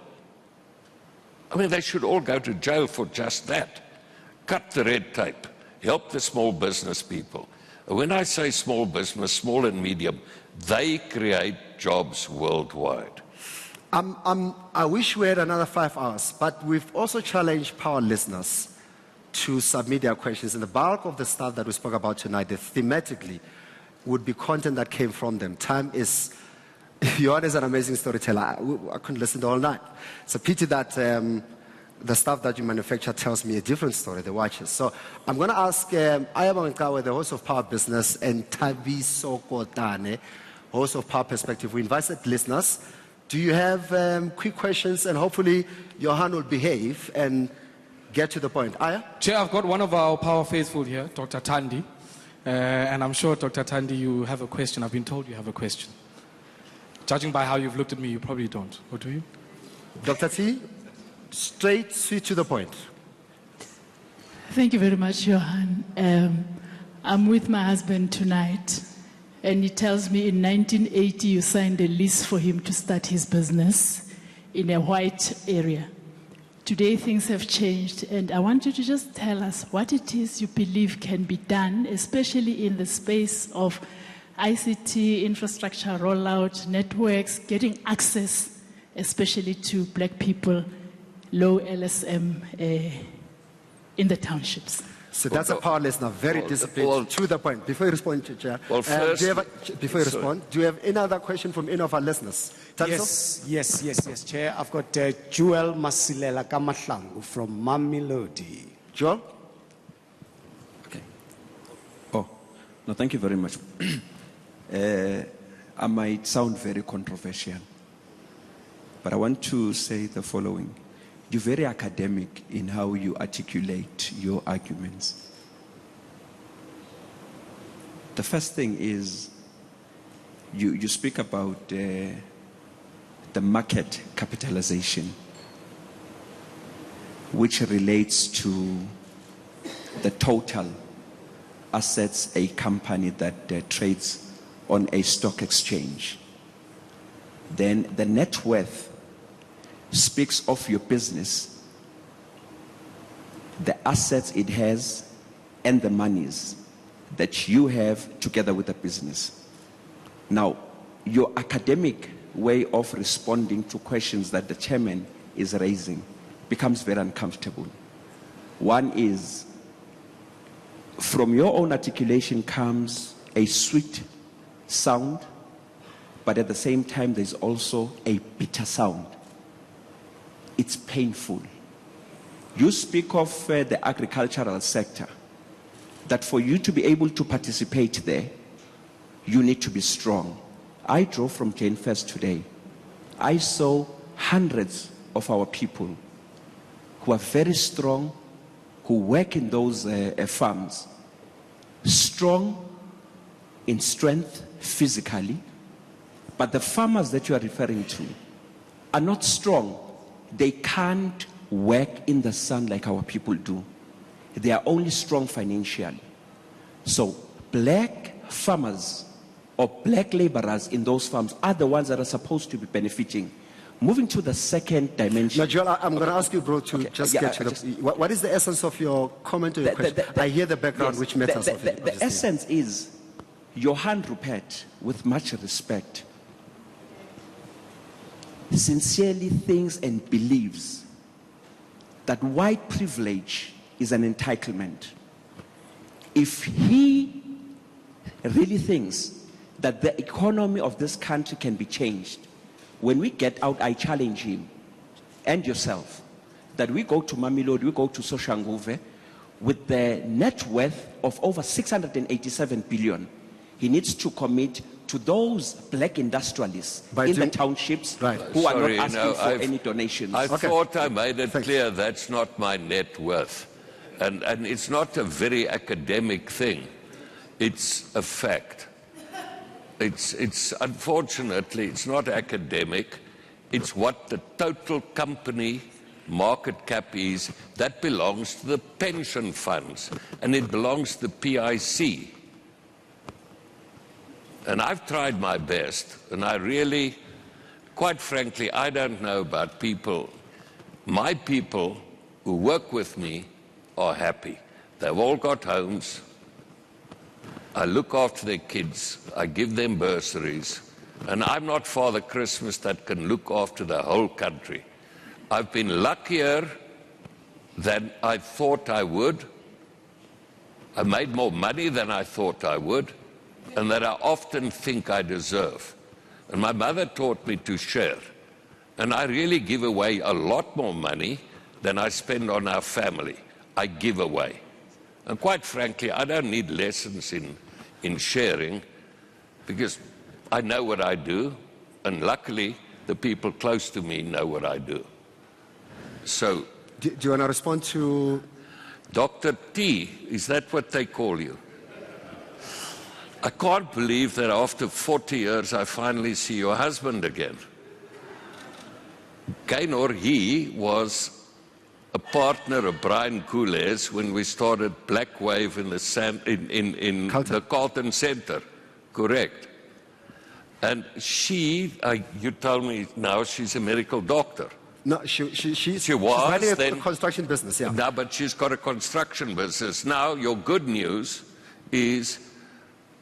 I mean, they should all go to jail for just that. Cut the red tape. Help the small business people. When I say small business, small and medium, they create jobs worldwide. I wish we had another 5 hours, but we've also challenged our listeners to submit their questions. And the bulk of the stuff that we spoke about tonight, thematically, would be content that came from them. Time is... Johann is an amazing storyteller. I couldn't listen to all night. It's a pity that the stuff that you manufacture tells me a different story, the watches. So I'm going to ask Given Mkhari, the host of Power Business, and Thabiso Kotane, host of Power Perspective. We invited listeners. Do you have quick questions? And hopefully Johann will behave and get to the point. Aya? Chair, I've got one of our Power faithful here, Dr. Thandi. And I'm sure, Dr. Thandi, you have a question. I've been told you have a question. Judging by how you've looked at me, you probably don't. Or do you? Dr. T, straight, sweet to the point. Thank you very much, Johann. I'm with my husband tonight. And he tells me in 1980 you signed a lease for him to start his business in a white area. Today things have changed, and I want you to just tell us what it is you believe can be done, especially in the space of ICT, infrastructure rollout, networks, getting access, especially to black people, low LSM in the townships. So that's a power lesson, very disciplined, to the point. Before you respond, Chair, before you respond, do you have any other question from any of our listeners? Yes, Chair. I've got Joel Masilela Kamahlangu from Mamelodi. Joel? Okay. Oh, no, thank you very much. I might sound very controversial, but I want to say the following. You're very academic in how you articulate your arguments. The first thing is you speak about the market capitalization, which relates to the total assets a company that trades on a stock exchange. Then the net worth speaks of your business, the assets it has, and the monies that you have together with the business. Now, your academic way of responding to questions that the chairman is raising becomes very uncomfortable. One is, from your own articulation comes a sweet sound, but at the same time there's also a bitter sound. It's painful. You speak of the agricultural sector, that for you to be able to participate there, you need to be strong. I drove from Jane First today. I saw hundreds of our people who are very strong, who work in those farms, strong in strength physically, but the farmers that you are referring to are not strong. They can't work in the sun like our people do. They are only strong financially. So black farmers or black laborers in those farms are the ones that are supposed to be benefiting. Moving to the second dimension. Now, Joel, I'm going to ask you, bro, to get to the... What is the essence of your comment or your question? I hear the background, yes, which matters. The essence is, Johann Rupert, with much respect, sincerely thinks and believes that white privilege is an entitlement. If he really thinks that the economy of this country can be changed, when we get out, I challenge him and yourself that we go to Mamelodi, we go to Soshanguve with the net worth of over 687 billion. He needs to commit to those black industrialists in the townships who are not asking for any donations. I thought I made it clear that's not my net worth. And it's not a very academic thing. It's a fact. It's unfortunately, it's not academic. It's what the total company market cap is. That belongs to the pension funds, and it belongs to the PIC. And I've tried my best, and I really, quite frankly, I don't know about people. My people who work with me are happy. They've all got homes. I look after their kids. I give them bursaries. And I'm not Father Christmas that can look after the whole country. I've been luckier than I thought I would. I made more money than I thought I would, and that I often think I deserve. And my mother taught me to share. And I really give away a lot more money than I spend on our family. I give away. And quite frankly, I don't need lessons in sharing, because I know what I do, and luckily the people close to me know what I do. So, do you want to respond to Dr. T? Is that what they call you? I can't believe that after 40 years I finally see your husband again. Gaynor, he was a partner of Brian Coules when we started Black Wave in the Carlton Center. Correct. And she, you told me now she's a medical doctor. No, she's was running a then- construction business, yeah. No, but she's got a construction business. Now, your good news is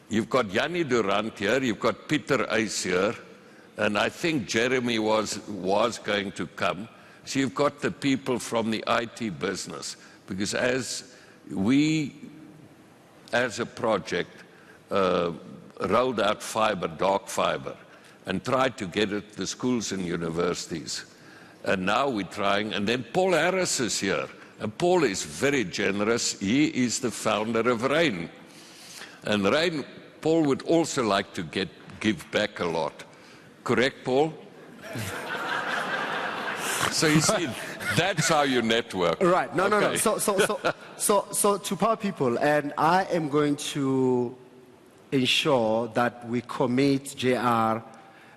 you've got Jannie Durant here, you've got Pieter Eys here, and I think Jeremy was going to come. So you've got the people from the IT business. Because as we, as a project, rolled out fiber, dark fiber, and tried to get it to the schools and universities. And now we're trying, and then Paul Harris is here. And Paul is very generous. He is the founder of RAIN. And RAIN, Paul would also like to give back a lot. Correct, Paul? So you see, that's how you network. Right, no. Okay. So to power people, and I am going to ensure that we commit JR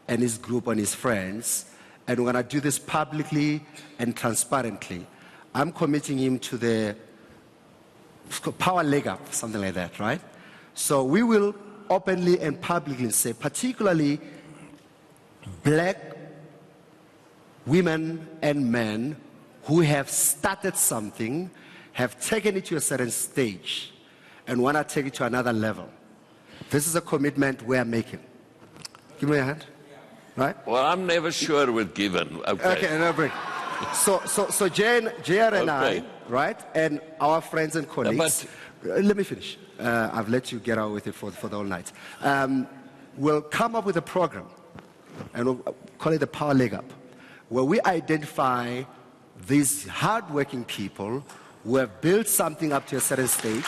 and his group and his friends, and we're going to do this publicly and transparently. I'm committing him to the power leg up, something like that, right? So we will openly and publicly say, particularly black women and men who have started something, have taken it to a certain stage, and want to take it to another level. This is a commitment we are making. Give me your hand. Right? Well, I'm never sure with Given. Okay, no break. So JR and I, Okay. right, and our friends and colleagues, let me finish. I've let you get out with it for the whole night. We'll come up with a program, and we'll call it the Power Leg Up, where we identify these hardworking people who have built something up to a certain stage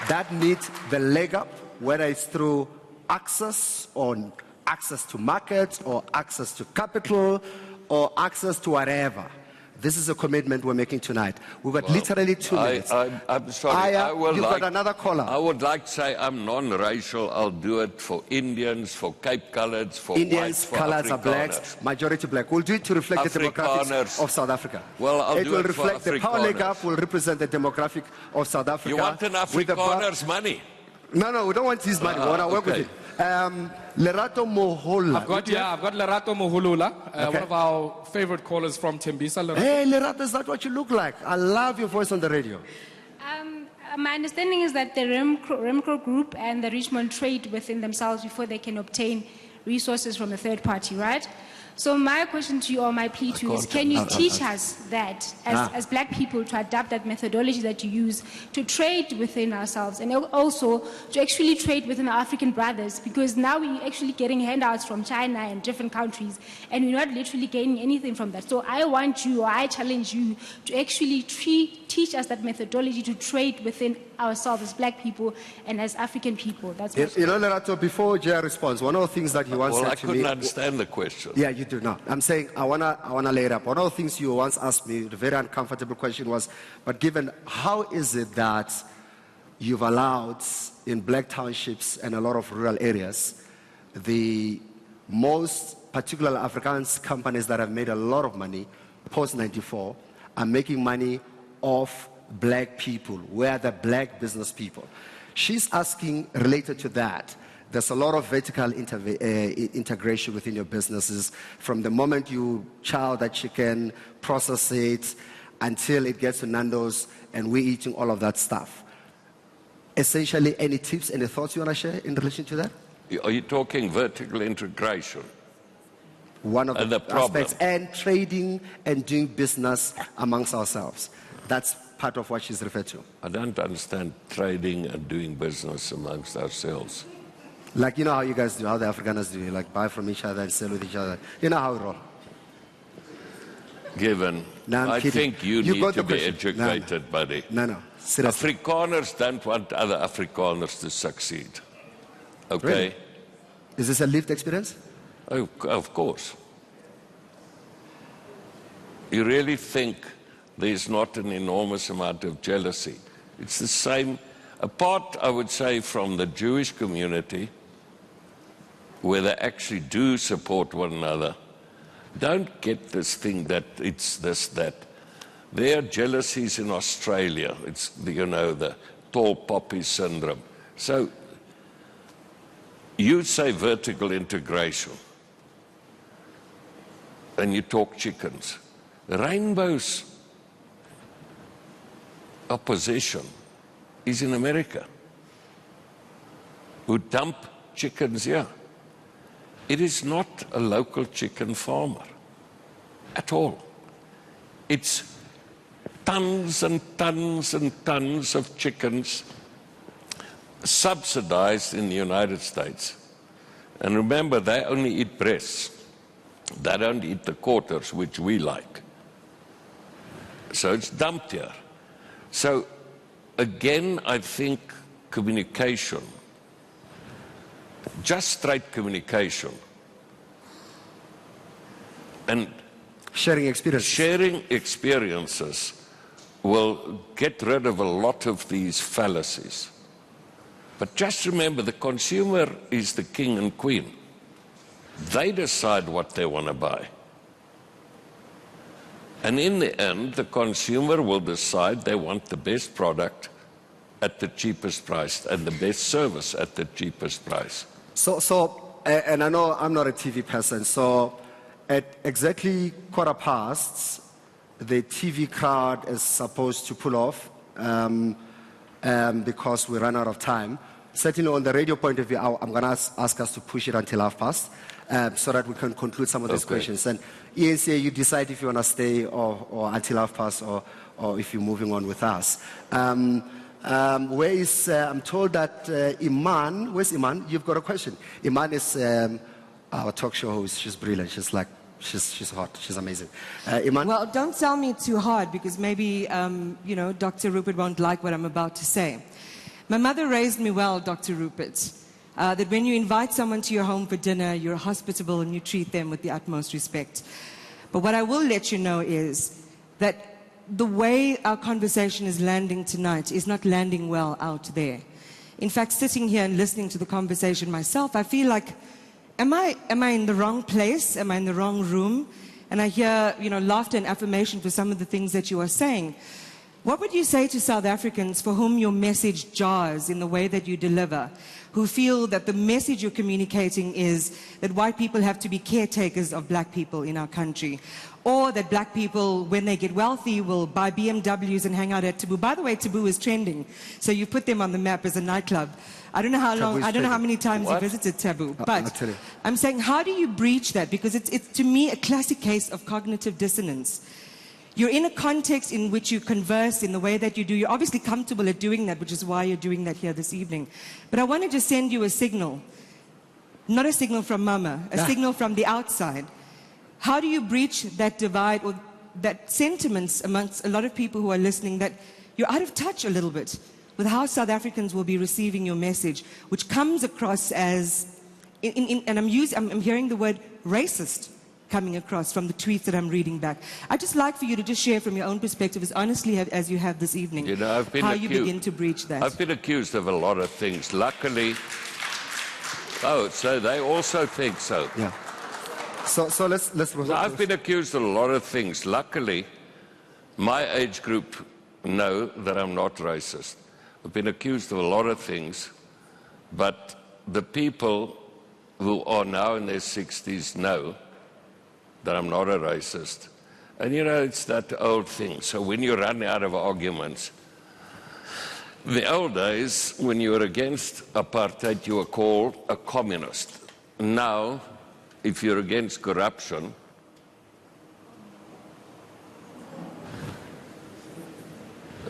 that need the leg up, whether it's through access to market or access to capital or access to whatever. This is a commitment we're making tonight. We've got literally 2 minutes. I'm sorry. You've got another caller. I would like to say I'm non-racial. I'll do it for Indians, for Cape Coloureds, for Indians, whites, for colors are Afrikaners. blacks, majority black. We'll do it to reflect the demographics Afrikaners. of South Africa. Well, I'll it do will it for reflect the Power Leg Afrikaners. Up will represent the demographic of South Africa. You want an with the Afrikaner's money? No, we don't want his money. We want to work with okay. him. Lerato Mohola. I've got Lerato Mohulula, one of our favorite callers from Tembisa. Lerato. Hey, Lerato, is that what you look like? I love your voice on the radio. My understanding is that the Remgro Group and the Richemont trade within themselves before they can obtain resources from a third party, right? So my question to you, or my plea to you, is can you teach us that, as black people, to adapt that methodology that you use to trade within ourselves and also to actually trade within our African brothers? Because now we're actually getting handouts from China and different countries, and we're not literally gaining anything from that. So I want you, or I challenge you, to actually teach us that methodology to trade within ourselves as black people and as African people. That's my You know, Lerato, before Jay responds, one of the things that he once Well, said I to me... couldn't understand the question. Yeah, you do not. I'm saying I wanna lay it up. One of the things you once asked me, the very uncomfortable question was, but given how is it that you've allowed in black townships and a lot of rural areas, the most particular Afrikaans companies that have made a lot of money post-94 are making money off black people. Where are the black business people? She's asking, related to that, there's a lot of vertical integration within your businesses. From the moment you chow that chicken, process it, until it gets to Nando's, and we're eating all of that stuff. Essentially, any tips, any thoughts you want to share in relation to that? Are you talking vertical integration? One of And the the problem. aspects, and trading and doing business amongst ourselves. That's part of what she's referred to. I don't understand trading and doing business amongst ourselves. Like, you know how you guys do, how the Afrikaners do, like buy from each other and sell with each other. You know how we roll. Given, No, I'm I kidding. think you You need got to the be question. educated, buddy. No, seriously. Afrikaners don't want other Afrikaners to succeed. Okay? Really? Is this a lived experience? Oh, of course. You really think there's not an enormous amount of jealousy? It's the same, apart, I would say, from the Jewish community, where they actually do support one another. Don't get this thing that it's this, that. There are jealousies in Australia. It's, you know, the tall poppy syndrome. So You say vertical integration, and you talk chickens. Rainbow's opposition is in America, who dump chickens here. It is not a local chicken farmer at all. It's tons and tons and tons of chickens subsidized in the United States. And remember, they only eat breasts. They don't eat the quarters, which we like. So it's dumped here. So again, I think communication, just straight communication, and sharing experiences will get rid of a lot of these fallacies. But just remember, the consumer is the king and queen. They decide what they want to buy. And in the end, the consumer will decide they want the best product at the cheapest price and the best service at the cheapest price. And I know I'm not a TV person, so at exactly 15:15, the TV crowd is supposed to pull off because we ran out of time. Certainly on the radio point of view, I'm going to ask us to push it until 50:30 so that we can conclude some of these questions. And eNCA, you decide if you want to stay or until 50:30 or if you're moving on with us. Where is, I'm told that Iman, where's Iman? You've got a question. Iman is our talk show host. She's brilliant. She's like, she's hot. She's amazing. Iman? Well, don't sell me too hard because maybe, you know, Dr. Rupert won't like what I'm about to say. My mother raised me well, Dr. Rupert, that when you invite someone to your home for dinner, you're hospitable and you treat them with the utmost respect. But what I will let you know is that the way our conversation is landing tonight is not landing well out there. In fact, sitting here and listening to the conversation myself, I feel like, am I in the wrong place? Am I in the wrong room? And I hear, you know, laughter and affirmation for some of the things that you are saying. What would you say to South Africans for whom your message jars in the way that you deliver, who feel that the message you're communicating is that white people have to be caretakers of black people in our country, or that black people, when they get wealthy, will buy BMWs and hang out at Taboo? By the way, Taboo is trending, so you put them on the map as a nightclub. I don't know how long, I don't know how many times you visited Taboo, but I'm saying, how do you breach that? Because it's to me a classic case of cognitive dissonance. You're in a context in which you converse in the way that you do. You're obviously comfortable at doing that, which is why you're doing that here this evening. But I want to just send you a signal. Not a signal from Mama, a signal from the outside. How do you breach that divide or that sentiments amongst a lot of people who are listening that you're out of touch a little bit with how South Africans will be receiving your message, which comes across as, and I'm hearing the word racist coming across from the tweets that I'm reading back. I'd just like for you to just share from your own perspective, as honestly as you have this evening, you know, how you begin to breach that. I've been accused of a lot of things. Luckily, so they also think so. Yeah. So let's I've been accused of a lot of things. Luckily, my age group know that I'm not racist. I've been accused of a lot of things, but the people who are now in their 60s know that I'm not a racist. And you know, it's that old thing. So when you run out of arguments, the old days, when you were against apartheid, you were called a communist. Now, if you're against corruption,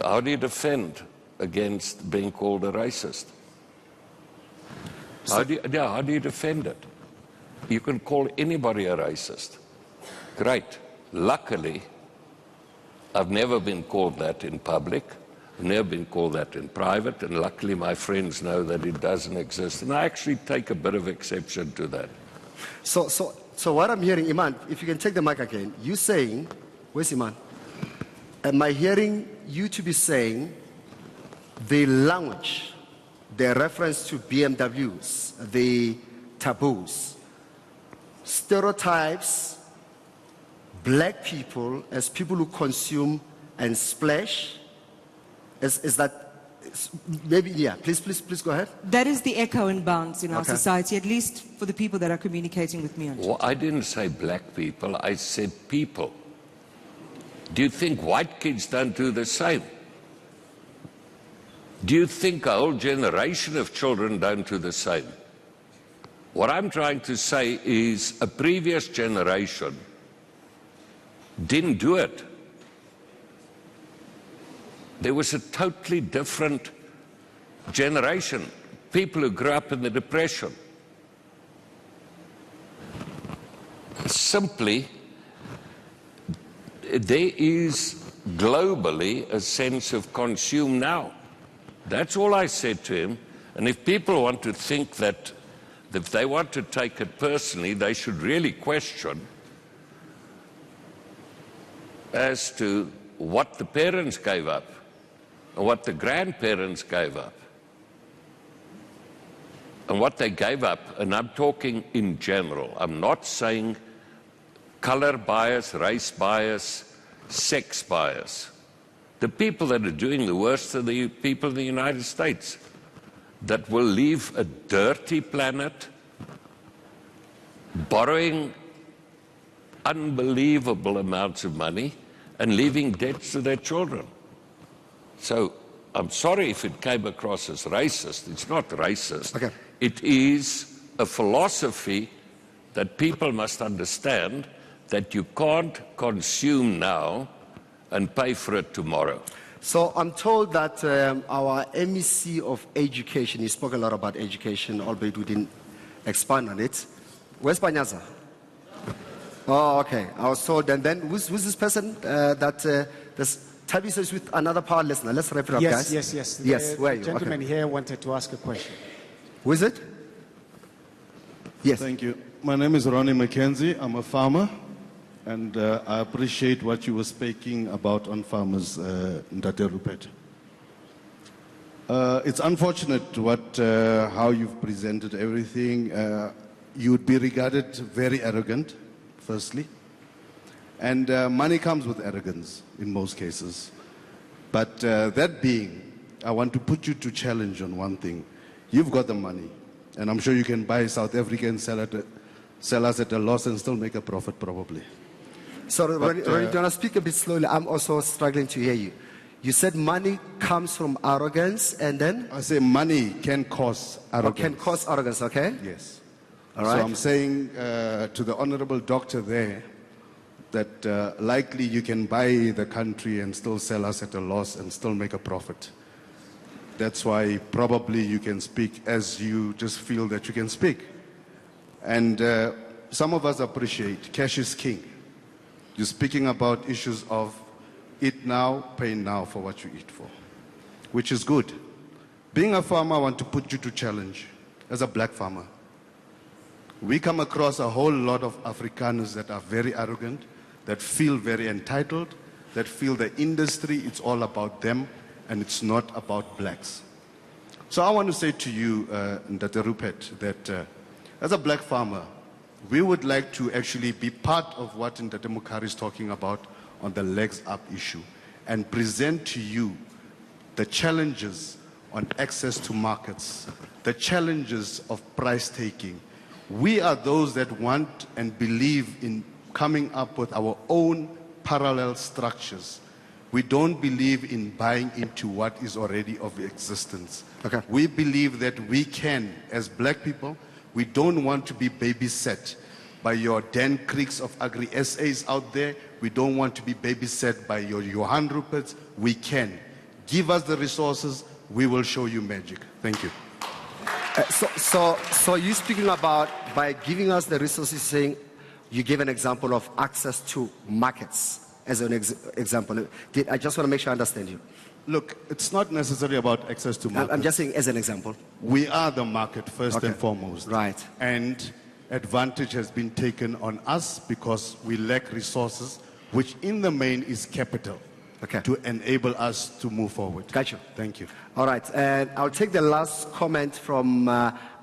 how do you defend against being called a racist? How do you defend it? You can call anybody a racist. Great. Luckily, I've never been called that in public. I've never been called that in private, and luckily my friends know that it doesn't exist. And I actually take a bit of exception to that. So what I'm hearing, Iman, if you can take the mic again, you saying, where's Iman? Am I hearing you to be saying the language, the reference to BMWs, the taboos, stereotypes black people as people who consume and splash? Is that maybe, yeah, please go ahead. That is the echo and bounce in our Okay. society, at least for the people that are communicating with me on Well, I didn't say black people, I said people. Do you think white kids don't do the same? Do you think a whole generation of children don't do the same? What I'm trying to say is a previous generation didn't do it. There was a totally different generation, people who grew up in the Depression. Simply, there is globally a sense of consume now. That's all I said to him. And if people want to think that if they want to take it personally, they should really question as to what the parents gave up and what the grandparents gave up and what they gave up. And I'm talking in general. I'm not saying color bias, race bias, sex bias. The people that are doing the worst are the people in the United States that will leave a dirty planet, borrowing unbelievable amounts of money and leaving debts to their children. So I'm sorry if it came across as racist. It's not racist. Okay. It is a philosophy that people must understand, that you can't consume now and pay for it tomorrow. So I'm told that our MEC of Education, he spoke a lot about education, albeit we didn't expand on it. Where's Panyaza? Oh, okay. I was told. And then who's this person Tabisa is with another power listener. Let's wrap it up, guys. Yes. Yes, where are you? The gentleman Okay. here wanted to ask a question. Who is it? Yes. Thank you. My name is Ronnie McKenzie. I'm a farmer, and I appreciate what you were speaking about on farmers, Ndate Rupert. It's unfortunate how you've presented everything. You would be regarded very arrogant, firstly. And money comes with arrogance in most cases. But that being, I want to put you to challenge on one thing. You've got the money, and I'm sure you can buy South Africa and sell us at a loss and still make a profit, probably. Sorry, Ronnie, do you want to speak a bit slowly? I'm also struggling to hear you. You said money comes from arrogance, and then? I say money can cause arrogance. Can cause arrogance, okay? Yes. All right. So I'm saying to the honorable doctor there that likely you can buy the country and still sell us at a loss and still make a profit. That's why probably you can speak as you just feel that you can speak. And some of us appreciate cash is king. You're speaking about issues of eat now, pay now for what you eat for, which is good. Being a farmer, I want to put you to challenge as a black farmer. We come across a whole lot of Afrikaners that are very arrogant, that feel very entitled, that feel the industry, it's all about them, and it's not about blacks. So I want to say to you, Ndate Rupert, that as a black farmer, we would like to actually be part of what Ndate Mkhari is talking about on the legs up issue and present to you the challenges on access to markets, the challenges of price taking. We are those that want and believe in coming up with our own parallel structures. We don't believe in buying into what is already of existence. Okay. We believe that we can, as black people, we don't want to be babysat by your Dan Creeks of Agri-SAs out there. We don't want to be babysat by your Johann Ruperts. We can. Give us the resources, we will show you magic. Thank you. So you're speaking about, by giving us the resources, saying you give an example of access to markets as an example. I just want to make sure I understand you. Look, it's not necessarily about access to markets. I'm just saying as an example. We are the market first Okay. and foremost. Right. And advantage has been taken on us because we lack resources, which in the main is capital, Okay. to enable us to move forward. Got you. Thank you. All right, and I'll take the last comment from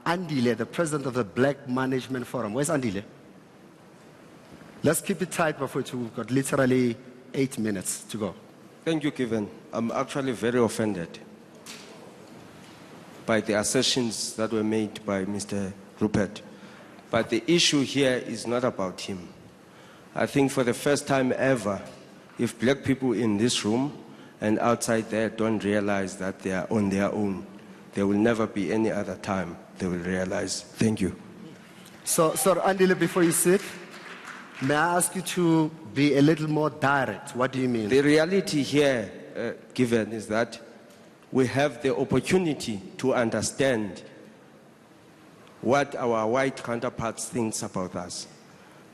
Andile, the president of the Black Management Forum. Where's Andile? Let's keep it tight before we've got literally 8 minutes to go. Thank you, Given. I'm actually very offended. by the assertions that were made by Mr. Rupert. But the issue here is not about him. I think for the first time ever, if black people in this room and outside there don't realize that they are on their own, there will never be any other time they will realize. Thank you. So Andile, before you sit, may I ask you to be a little more direct? What do you mean? The reality here, Given, is that we have the opportunity to understand what our white counterparts think about us.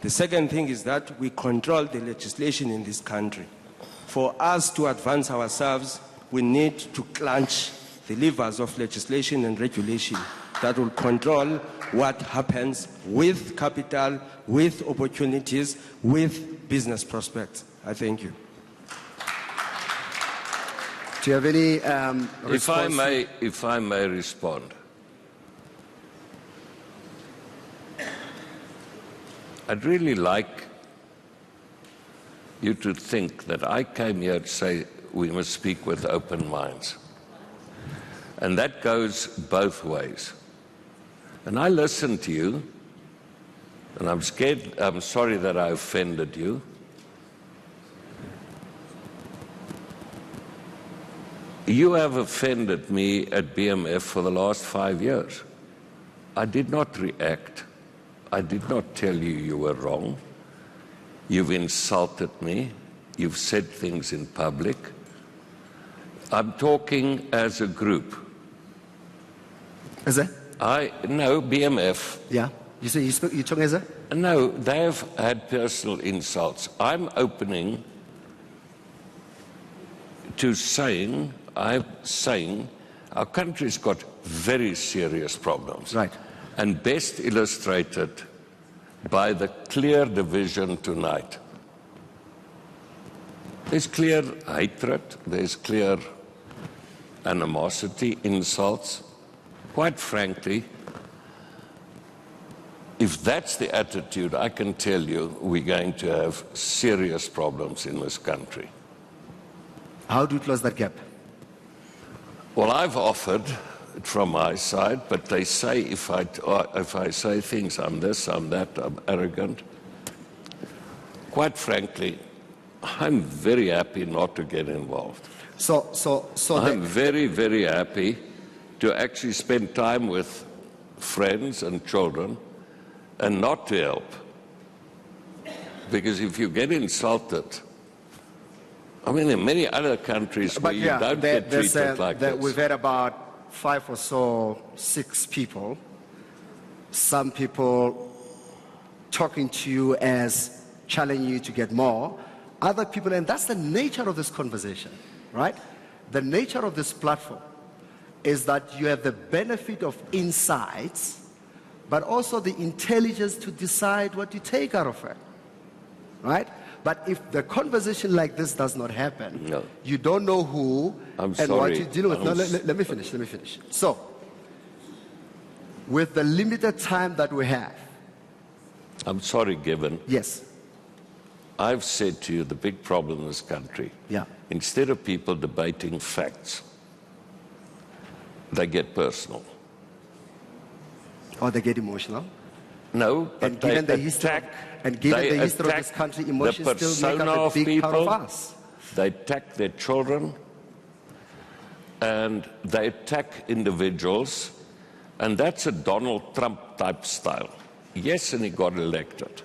The second thing is that we control the legislation in this country. For us to advance ourselves, we need to clench the levers of legislation and regulation that will control what happens with capital, with opportunities, with business prospects. I thank you. Do you have any response? If I may respond. I'd really like you to think that I came here to say we must speak with open minds. And that goes both ways. And I listened to you, and I'm sorry that I offended you. You have offended me at BMF for the last 5 years. I did not react. I did not tell you you were wrong. You've insulted me. You've said things in public. I'm talking as a group. Is it? No, BMF. Yeah. You say you're talking as a? No, they have had personal insults. I'm opening to saying our country's got very serious problems. Right. And best illustrated by the clear division tonight. There's clear hatred, there's clear animosity, insults. Quite frankly, if that's the attitude, I can tell you we're going to have serious problems in this country. How do you close that gap? Well, I've offered it from my side, but they say if I say things, I'm this, I'm that, I'm arrogant. Quite frankly, I'm very happy not to get involved. I'm very, very happy to actually spend time with friends and children and not to help. Because if you get insulted, I mean, in many other countries where you don't get treated like this. We've had about 5 or so, 6 people, some people talking to you as challenging you to get more, other people, and that's the nature of this conversation, right? The nature of this platform is that you have the benefit of insights, but also the intelligence to decide what you take out of it, right? But if the conversation like this does not happen, no. You don't know who I'm and sorry. what you deal with. No, let me finish. So, with the limited time that we have. I'm sorry, Given. Yes. I've said to you the big problem in this country. Yeah. Instead of people debating facts, they get personal. Or they get emotional. No, but and given the history of this country, emotions still make up a big part of us. They attack their children, and they attack individuals, and that's a Donald Trump type style. Yes, and he got elected.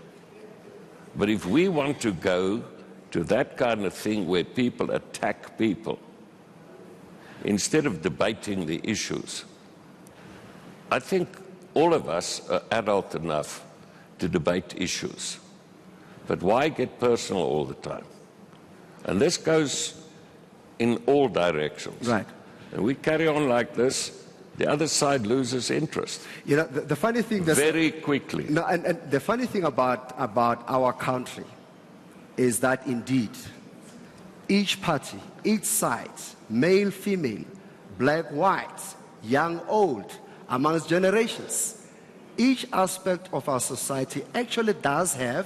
But if we want to go to that kind of thing where people attack people, instead of debating the issues, I think all of us are adult enough to debate issues. But why get personal all the time? And this goes in all directions. Right. And we carry on like this, the other side loses interest. You know, the funny thing that's very quickly. No, and the funny thing about our country is that indeed each party, each side, male, female, black, white, young, old, amongst generations, each aspect of our society actually does have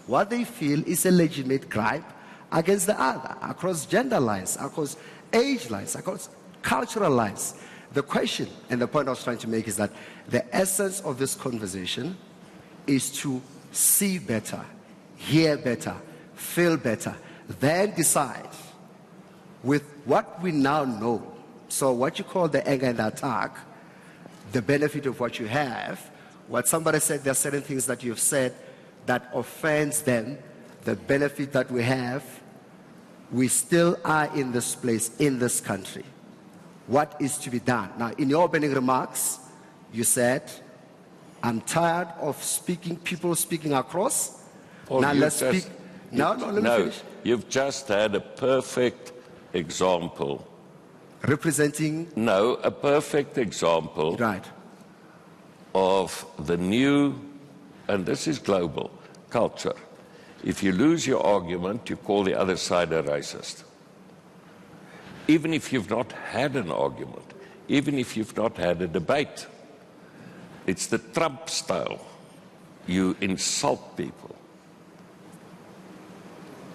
what they feel is a legitimate gripe against the other, across gender lines, across age lines, across cultural lines. The question and the point I was trying to make is that the essence of this conversation is to see better, hear better, feel better, then decide with what we now know. So what you call the anger and the attack, the benefit of what you have, what somebody said, there are certain things that you've said that offends them, the benefit that we have, we still are in this place, in this country. What is to be done? Now, in your opening remarks, you said, I'm tired of people speaking across. Paul, now let's speak. No, let me finish. You've just had a perfect example. Representing? No, a perfect example. Right. Of the new, and this is global, culture. If you lose your argument, you call the other side a racist. Even if you've not had an argument, even if you've not had a debate. It's the Trump style. You insult people.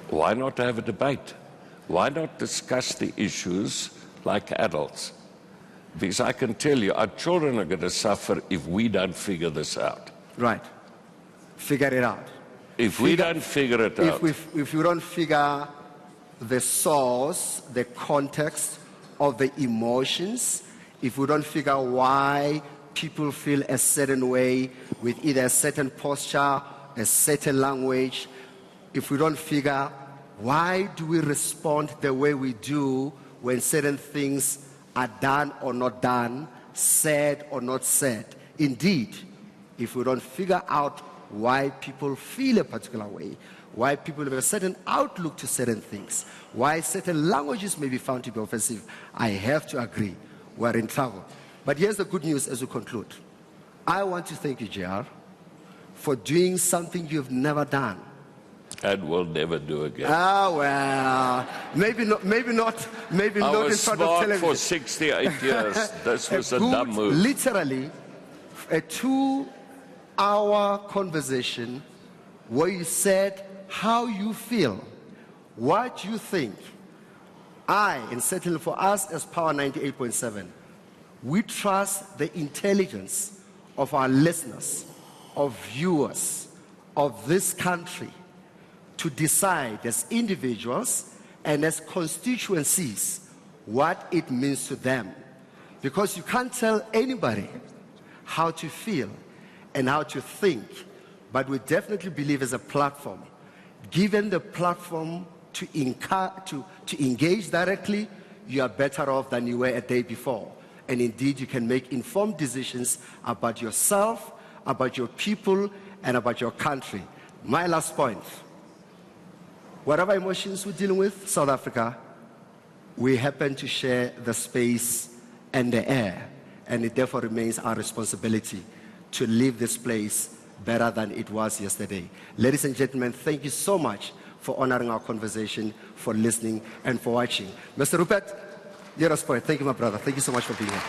Why not have a debate? Why not discuss the issues like adults? Because I can tell you, our children are going to suffer if we don't figure this out. Right. Figure it out. If we don't figure it out. If we don't figure the source, the context of the emotions, if we don't figure why people feel a certain way with either a certain posture, a certain language, if we don't figure why do we respond the way we do when certain things are done or not done, said or not said. Indeed, if we don't figure out why people feel a particular way, why people have a certain outlook to certain things, why certain languages may be found to be offensive, I have to agree, we're in trouble. But here's the good news as we conclude. I want to thank you, JR, for doing something you've never done. And will never do again. Ah, well, maybe not in front of television. For 68 years. This was a dumb move. Literally, a 2-hour conversation where you said how you feel, what you think. And certainly for us as Power 98.7, we trust the intelligence of our listeners, of viewers, of this country, to decide as individuals and as constituencies what it means to them. Because you can't tell anybody how to feel and how to think, but we definitely believe as a platform, given the platform to engage directly, you are better off than you were a day before. And indeed, you can make informed decisions about yourself, about your people, and about your country. My last point. Whatever emotions we're dealing with, South Africa, we happen to share the space and the air, and it therefore remains our responsibility to leave this place better than it was yesterday. Ladies and gentlemen, thank you so much for honoring our conversation, for listening, and for watching. Mr. Rupert, you're a sport. Thank you, my brother. Thank you so much for being here.